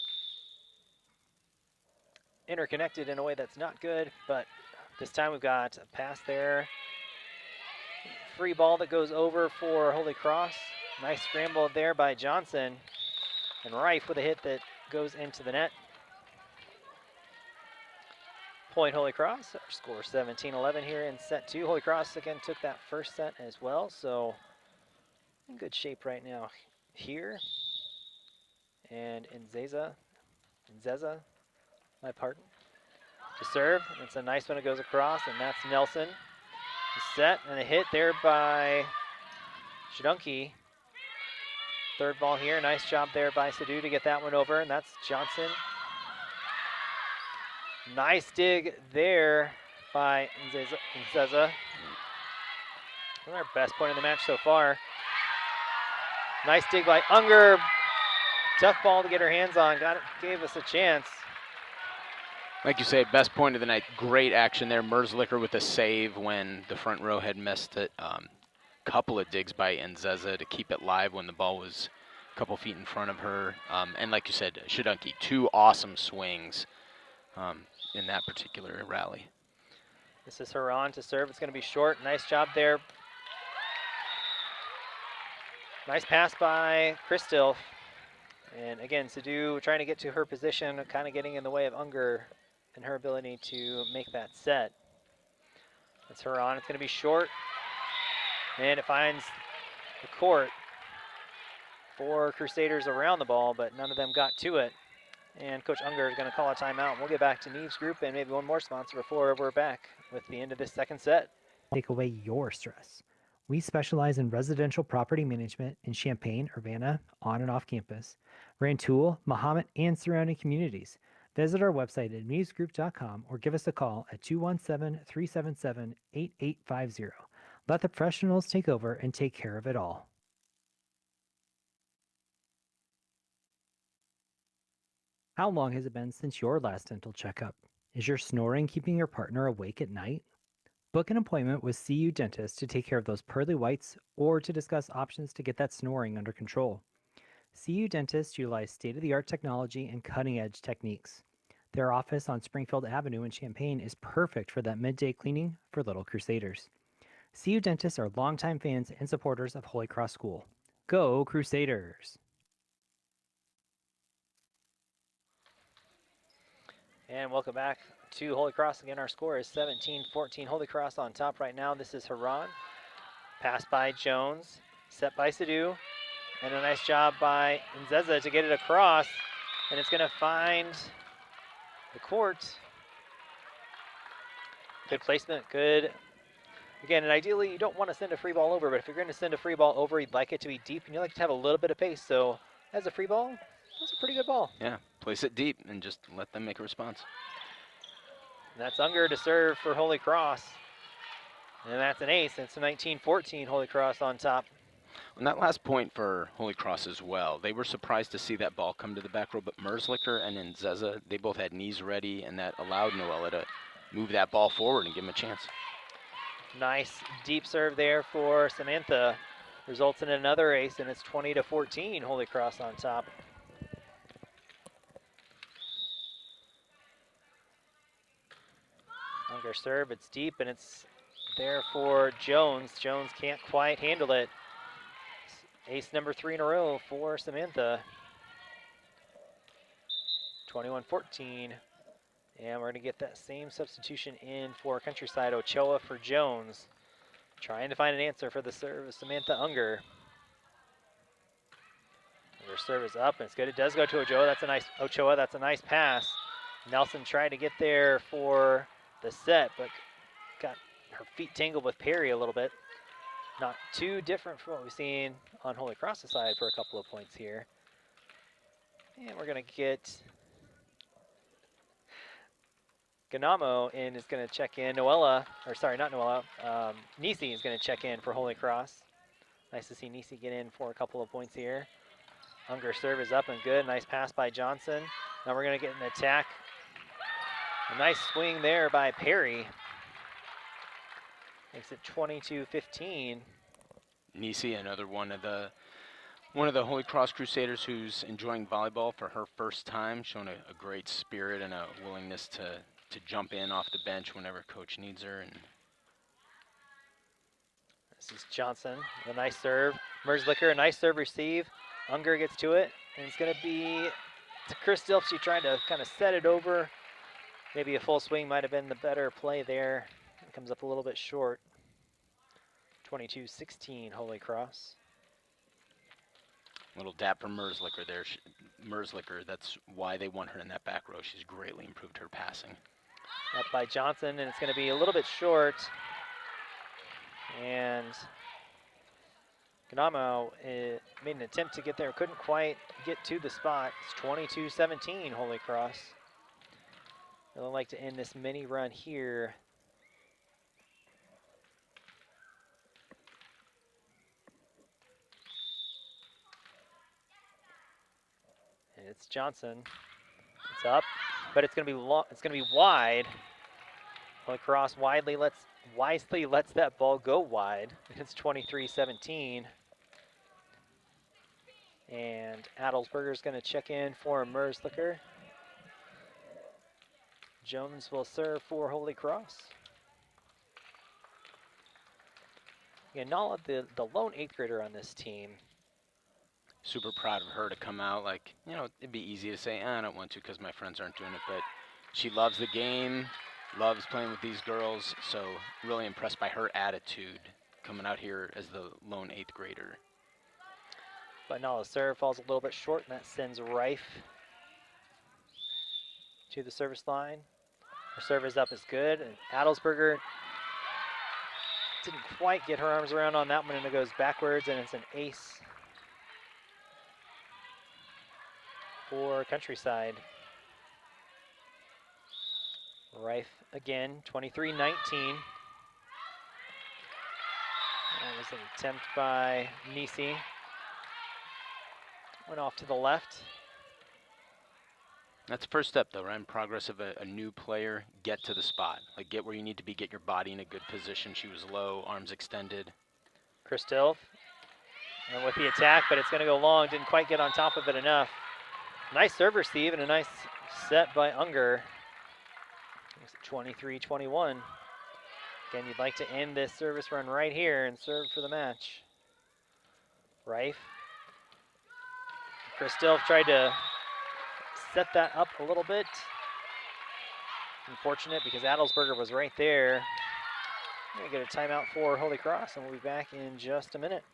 interconnected in a way that's not good, but this time we've got a pass there. Free ball that goes over for Holy Cross. Nice scramble there by Johnson. And Reif with a hit that goes into the net. Point Holy Cross. Our score 17-11 here in set 2. Holy Cross again took that first set as well, so in good shape right now here. And Nzeza, my pardon, to serve. It's a nice one. It goes across, and that's Nelson. Set and a hit there by Shadunki. Third ball here. Nice job there by Sadu to get that one over, and that's Johnson. Nice dig there by Nzeza. Our best point in the match so far. Nice dig by Unger. Tough ball to get her hands on. Gave us a chance. Like you say, best point of the night. Great action there. Merzlicher with a save when the front row had missed it. Couple of digs by Nzeza to keep it live when the ball was a couple feet in front of her. And like you said, Shadunki, 2 awesome swings in that particular rally. This is Haran to serve. It's going to be short. Nice job there. Nice pass by Christil. And again, Sadu trying to get to her position, kind of getting in the way of Unger and her ability to make that set. It's Haran. It's going to be short. And it finds the court. 4 Crusaders around the ball, but none of them got to it. And Coach Unger is going to call a timeout. We'll get back to Neve's group and maybe one more sponsor before we're back with the end of this second set. Take away your stress. We specialize in residential property management in Champaign, Urbana, on and off campus, Rantoul, Mahomet, and surrounding communities. Visit our website at nevesgroup.com or give us a call at 217-377-8850. Let the professionals take over and take care of it all. How long has it been since your last dental checkup? Is your snoring keeping your partner awake at night? Book an appointment with CU Dentist to take care of those pearly whites or to discuss options to get that snoring under control. CU Dentist utilize state-of-the-art technology and cutting-edge techniques. Their office on Springfield Avenue in Champaign is perfect for that midday cleaning for little Crusaders. CU Dentists are longtime fans and supporters of Holy Cross School. Go Crusaders! And welcome back to Holy Cross. Again, our score is 17-14. Holy Cross on top right now. This is Haran. Pass by Jones. Set by Sadu. And a nice job by Nzeza to get it across. And it's going to find the court. Good placement. Good. Again, and ideally you don't want to send a free ball over, but if you're going to send a free ball over, you'd like it to be deep and you like to have a little bit of pace. So as a free ball, that's a pretty good ball. Yeah, place it deep and just let them make a response. And that's Unger to serve for Holy Cross. And that's an ace. It's a 19-14 Holy Cross on top. And that last point for Holy Cross as well, they were surprised to see that ball come to the back row, but Merzlicher and Nzeza, they both had knees ready, and that allowed Noella to move that ball forward and give him a chance. Nice deep serve there for Samantha. Results in another ace, and it's 20-14 Holy Cross on top. Unger serve, it's deep, and it's there for Jones. Jones can't quite handle it. Ace number 3 in a row for Samantha. 21-14. And we're going to get that same substitution in for Countryside. Ochoa for Jones. Trying to find an answer for the serve of Samantha Unger. Her serve is up, and it's good. It does go to Ochoa. That's a nice pass. Nelson tried to get there for the set, but got her feet tangled with Perry a little bit. Not too different from what we've seen on Holy Cross's side for a couple of points here. And we're going to get Ganamo in is going to check in. Noella, or sorry, not Noella. Nisi is going to check in for Holy Cross. Nice to see Nisi get in for a couple of points here. Unger serve is up and good. Nice pass by Johnson. Now we're going to get an attack. A nice swing there by Perry. Makes it 22-15. Nisi, another one of the Holy Cross Crusaders who's enjoying volleyball for her first time, showing a great spirit and a willingness to jump in off the bench whenever coach needs her. And this is Johnson, a nice serve. Merzlicker, a nice serve receive. Unger gets to it, and it's going to be to Chris Dilf. She tried to kind of set it over. Maybe a full swing might have been the better play there. It comes up a little bit short. 22-16, Holy Cross. little dap from Merzlicker there. Merzlicker, that's why they want her in that back row. She's greatly improved her passing. Up by Johnson, and it's going to be a little bit short. And Ganamo made an attempt to get there, couldn't quite get to the spot. It's 22-17, Holy Cross. They'd like to end this mini run here. And it's Johnson. It's up, but it's going to be long. It's going to be wide. Holy Cross wisely lets that ball go wide. It's 23-17. And Adelsberger is going to check in for Merzlicker. Jones will serve for Holy Cross. Yeah, Nala, the lone 8th grader on this team. Super proud of her to come out. Like, you know, it'd be easy to say, I don't want to because my friends aren't doing it, but she loves the game, loves playing with these girls, so really impressed by her attitude coming out here as the lone 8th grader. But Nala's serve falls a little bit short, and that sends Rife to the service line. Her serve is up is good, and Adelsberger didn't quite get her arms around on that one, and it goes backwards, and it's an ace for Countryside. Rife again, 23-19. That was an attempt by Nisi. Went off to the left. That's the first step, though, right? In progress of a new player, get to the spot. Like, get where you need to be, get your body in a good position. She was low, arms extended. Chris Dilf, and with the attack, but it's going to go long. Didn't quite get on top of it enough. Nice serve receive and a nice set by Unger. 23-21. Again, you'd like to end this service run right here and serve for the match. Rife. Chris Dilf tried to set that up a little bit. Unfortunate because Adelsberger was right there. We're going to get a timeout for Holy Cross, and we'll be back in just a minute.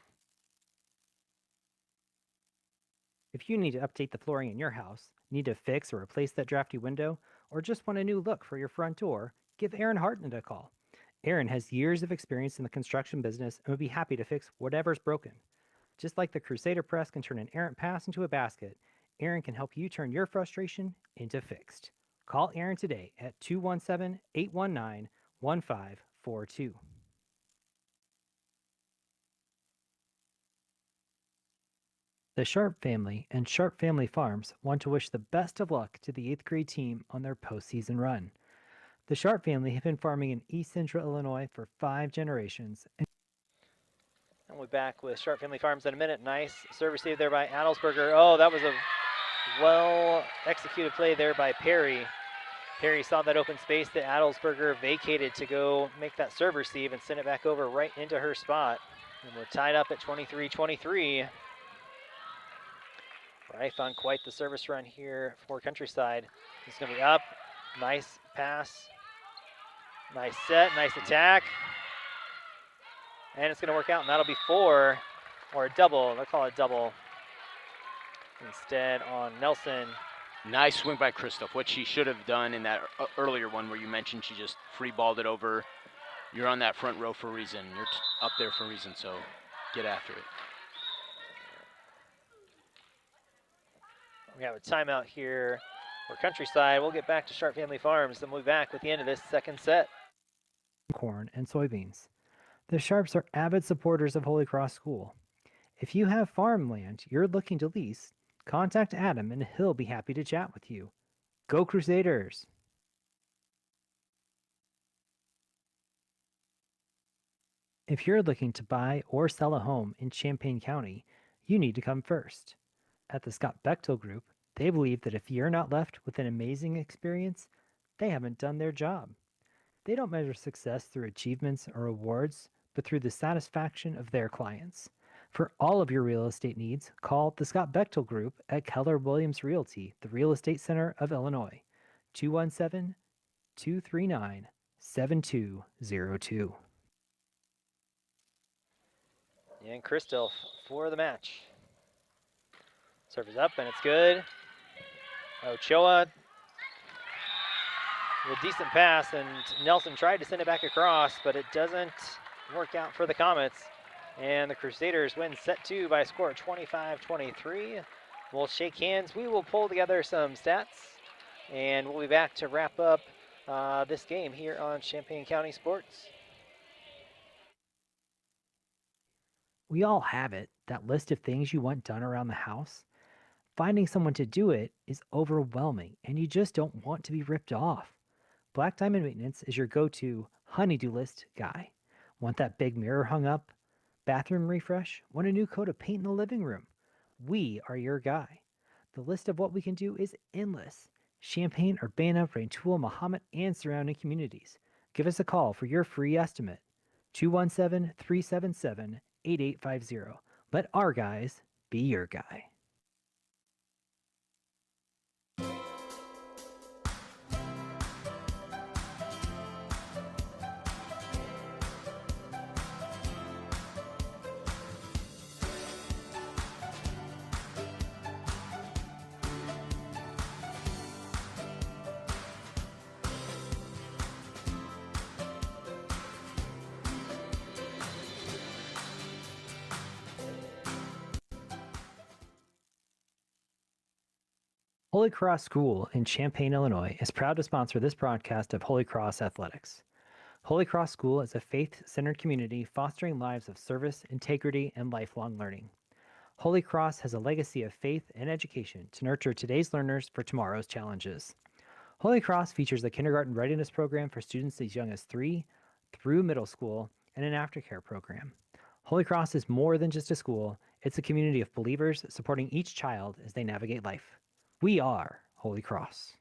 If you need to update the flooring in your house, need to fix or replace that drafty window, or just want a new look for your front door, give Aaron Hartnett a call. Aaron has years of experience in the construction business and would be happy to fix whatever's broken. Just like the Crusader press can turn an errant pass into a basket, Aaron can help you turn your frustration into fixed. Call Aaron today at 217-819-1542. The Sharp family and Sharp Family Farms want to wish the best of luck to the 8th grade team on their postseason run. The Sharp family have been farming in East Central Illinois for 5 generations. And we're back with Sharp Family Farms in a minute. Nice serve received there by Adelsberger. Oh, that was a well-executed play there by Perry. Perry saw that open space that Adelsberger vacated to go make that serve receive and send it back over right into her spot. And we're tied up at 23-23. Rife on quite the service run here for Countryside. It's going to be up. Nice pass. Nice set. Nice attack. And it's going to work out, and that'll be 4 or a double. They'll call it double instead on Nelson. Nice swing by Christoph. What she should have done in that earlier one where you mentioned she just free balled it over. You're on that front row for a reason. You're up there for a reason, so get after it. We have a timeout here for Countryside. We'll get back to Sharp Family Farms, then we'll be back with the end of this second set. Corn and soybeans. The Sharps are avid supporters of Holy Cross School. If you have farmland you're looking to lease, contact Adam and he'll be happy to chat with you. Go Crusaders! If you're looking to buy or sell a home in Champaign County, you need to come first. At the Scott Bechtel Group, they believe that if you're not left with an amazing experience, they haven't done their job. They don't measure success through achievements or awards, but through the satisfaction of their clients. For all of your real estate needs, call the Scott Bechtel Group at Keller Williams Realty, the Real Estate Center of Illinois, 217 239 7202. And Crystal for the match. Serve is up and it's good. Ochoa with a decent pass, and Nelson tried to send it back across, but it doesn't work out for the Comets. And the Crusaders win set 2 by a score of 25-23. We'll shake hands. We will pull together some stats, and we'll be back to wrap up this game here on Champaign County Sports. We all have it, that list of things you want done around the house. Finding someone to do it is overwhelming, and you just don't want to be ripped off. Black Diamond Maintenance is your go-to honey-do list guy. Want that big mirror hung up? Bathroom refresh? Want a new coat of paint in the living room? We are your guy. The list of what we can do is endless. Champaign, Urbana, Rantoul, Mahomet, and surrounding communities. Give us a call for your free estimate. 217-377-8850. Let our guys be your guy. Holy Cross School in Champaign, Illinois is proud to sponsor this broadcast of Holy Cross Athletics. Holy Cross School is a faith-centered community fostering lives of service, integrity, and lifelong learning. Holy Cross has a legacy of faith and education to nurture today's learners for tomorrow's challenges. Holy Cross features a kindergarten readiness program for students as young as 3 through middle school and an aftercare program. Holy Cross is more than just a school, it's a community of believers supporting each child as they navigate life. We are Holy Cross.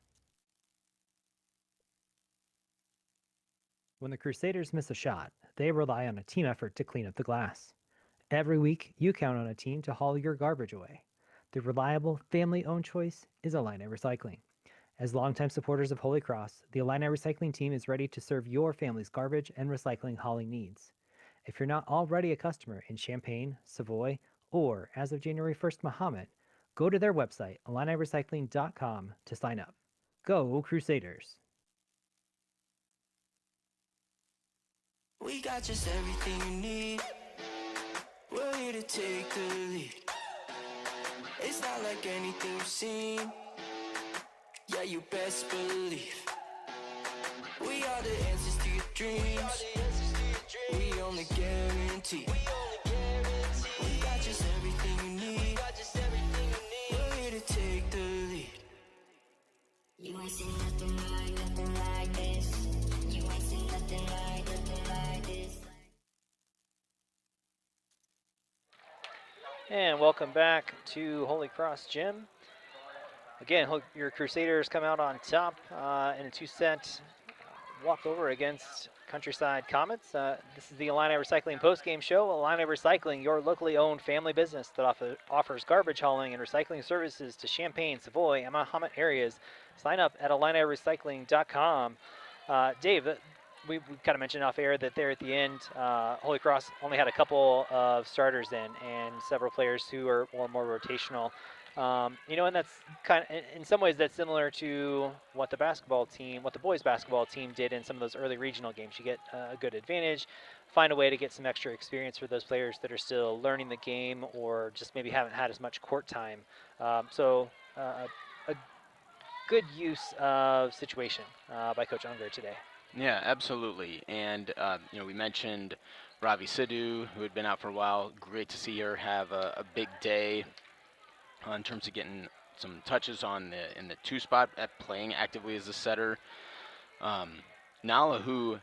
When the Crusaders miss a shot, they rely on a team effort to clean up the glass. Every week, you count on a team to haul your garbage away. The reliable, family-owned choice is Illini Recycling. As longtime supporters of Holy Cross, the Illini Recycling team is ready to serve your family's garbage and recycling hauling needs. If you're not already a customer in Champaign, Savoy, or, as of January 1st, Mahomet, go to their website, IlliniRecycling.com, to sign up. Go Crusaders! We got just everything you need. We're here to take the lead. It's not like anything you've seen. Yeah, you best believe. We are the answers to your dreams. We only guarantee. We got just everything you need. We're here to take the lead. You ain't seen nothing like this. You ain't seen nothing like this. And welcome back to Holy Cross Gym. Again, your Crusaders come out on top in a 2-set walkover against Countryside Comets. This is the Illini Recycling postgame show. Illini Recycling, your locally owned family business that offers garbage hauling and recycling services to Champaign, Savoy, and Mahomet areas. Sign up at IlliniRecycling.com. Dave, we kind of mentioned off air that there at the end, Holy Cross only had a couple of starters in and several players who are more rotational. And that's kind of, in some ways, that's similar to what the boys basketball team did in some of those early regional games. You get a good advantage, find a way to get some extra experience for those players that are still learning the game or just maybe haven't had as much court time. A good use of situation by Coach Unger today. Yeah, absolutely. And we mentioned Ravi Sidhu, who had been out for a while. Great to see her have a big day in terms of getting some touches in the two spot at playing actively as a setter. Um, Nala, who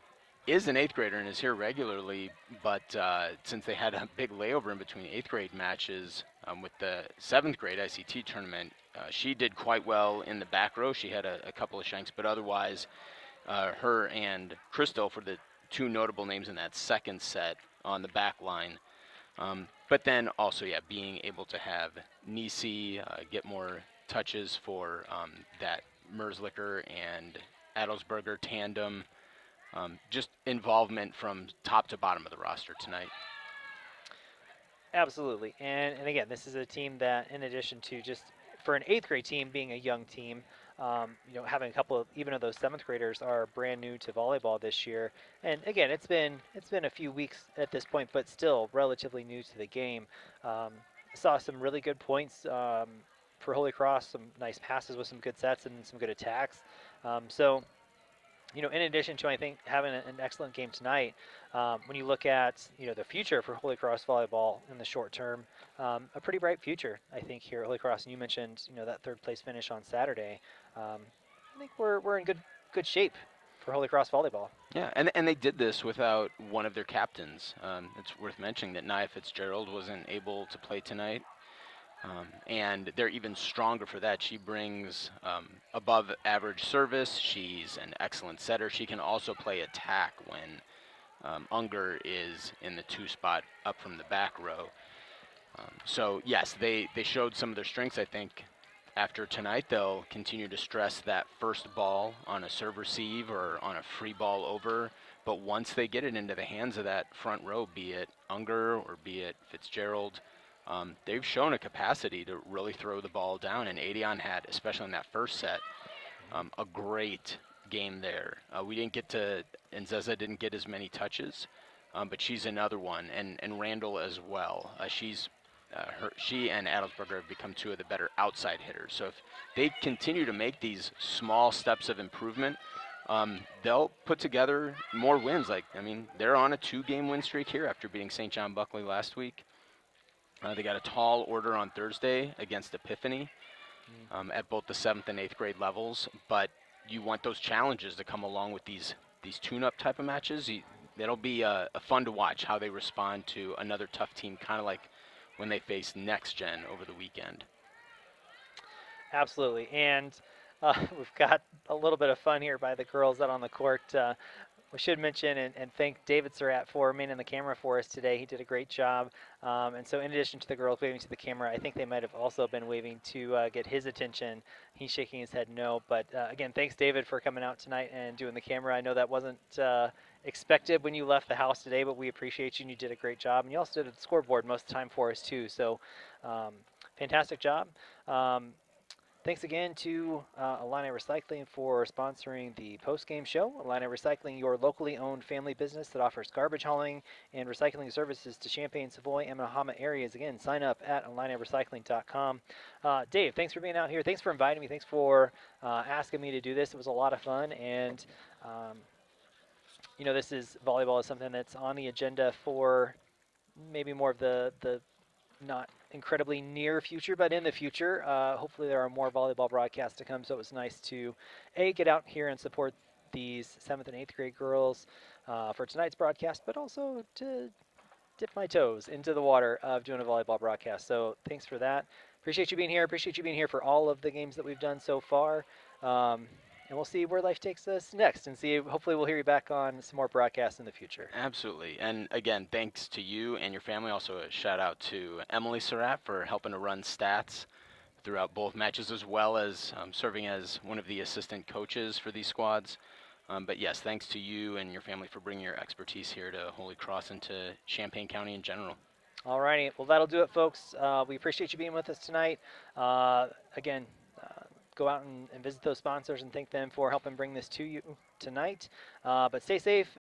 is an eighth grader and is here regularly, but since they had a big layover in between eighth grade matches with the seventh grade ICT tournament, she did quite well in the back row. She had a couple of shanks, but otherwise, her and Crystal for the two notable names in that second set on the back line. But then also, yeah, being able to have Nisi get more touches for that Merzlicher and Adelsberger tandem. Just involvement from top to bottom of the roster tonight. Absolutely. And again, this is a team that, in addition to just for an eighth grade team being a young team, having a couple of even of those seventh graders are brand new to volleyball this year. And again, it's been a few weeks at this point, but still relatively new to the game. Saw some really good points for Holy Cross, some nice passes with some good sets and some good attacks. So in addition to I think having an excellent game tonight, when you look at the future for Holy Cross volleyball in the short term, a pretty bright future I think here at Holy Cross. And you mentioned that third place finish on Saturday. I think we're in good shape for Holy Cross volleyball. Yeah, and they did this without one of their captains. It's worth mentioning that Nia Fitzgerald wasn't able to play tonight. And they're even stronger for that. She brings above average service. She's an excellent setter. She can also play attack when Unger is in the two spot up from the back row. So yes, they showed some of their strengths. I think after tonight they'll continue to stress that first ball on a serve receive or on a free ball over. But once they get it into the hands of that front row, be it Unger or be it Fitzgerald, they've shown a capacity to really throw the ball down, and Adion had, especially in that first set, a great game there. We didn't get to, and Zeza didn't get as many touches, but she's another one, and Randall as well. She and Adelsberger have become two of the better outside hitters. So if they continue to make these small steps of improvement, they'll put together more wins. They're on a 2-game win streak here after beating St. John Buckley last week. They got a tall order on Thursday against Epiphany at both the 7th and 8th grade levels, but you want those challenges to come along with these tune-up type of matches. That'll be fun to watch how they respond to another tough team, kind of like when they face Next Gen over the weekend. Absolutely. And we've got a little bit of fun here by the girls out on the court. We should mention and thank David Surratt for manning the camera for us today. He did a great job. And so in addition to the girls waving to the camera, I think they might have also been waving to get his attention. He's shaking his head no. But again, thanks, David, for coming out tonight and doing the camera. I know that wasn't expected when you left the house today, but we appreciate you, and you did a great job. And you also did a scoreboard most of the time for us, too. So fantastic job. Thanks again to Illini Recycling for sponsoring the post-game show. Illini Recycling, your locally owned family business that offers garbage hauling and recycling services to Champaign, Savoy, and Minahama areas. Again, sign up at IlliniRecycling.com. Dave, thanks for being out here. Thanks for inviting me. Thanks for asking me to do this. It was a lot of fun. And, volleyball is something that's on the agenda for maybe more of the not incredibly near future, but in the future. Hopefully there are more volleyball broadcasts to come, so it was nice to, get out here and support these 7th and 8th grade girls for tonight's broadcast, but also to dip my toes into the water of doing a volleyball broadcast. So thanks for that. Appreciate you being here. Appreciate you being here for all of the games that we've done so far. And we'll see where life takes us next, and hopefully we'll hear you back on some more broadcasts in the future. Absolutely. And again, thanks to you and your family. Also a shout out to Emily Surratt for helping to run stats throughout both matches, as well as serving as one of the assistant coaches for these squads. But yes, thanks to you and your family for bringing your expertise here to Holy Cross and to Champaign County in general. All righty. Well, that'll do it, folks. We appreciate you being with us tonight. Again, go out and visit those sponsors and thank them for helping bring this to you tonight. But stay safe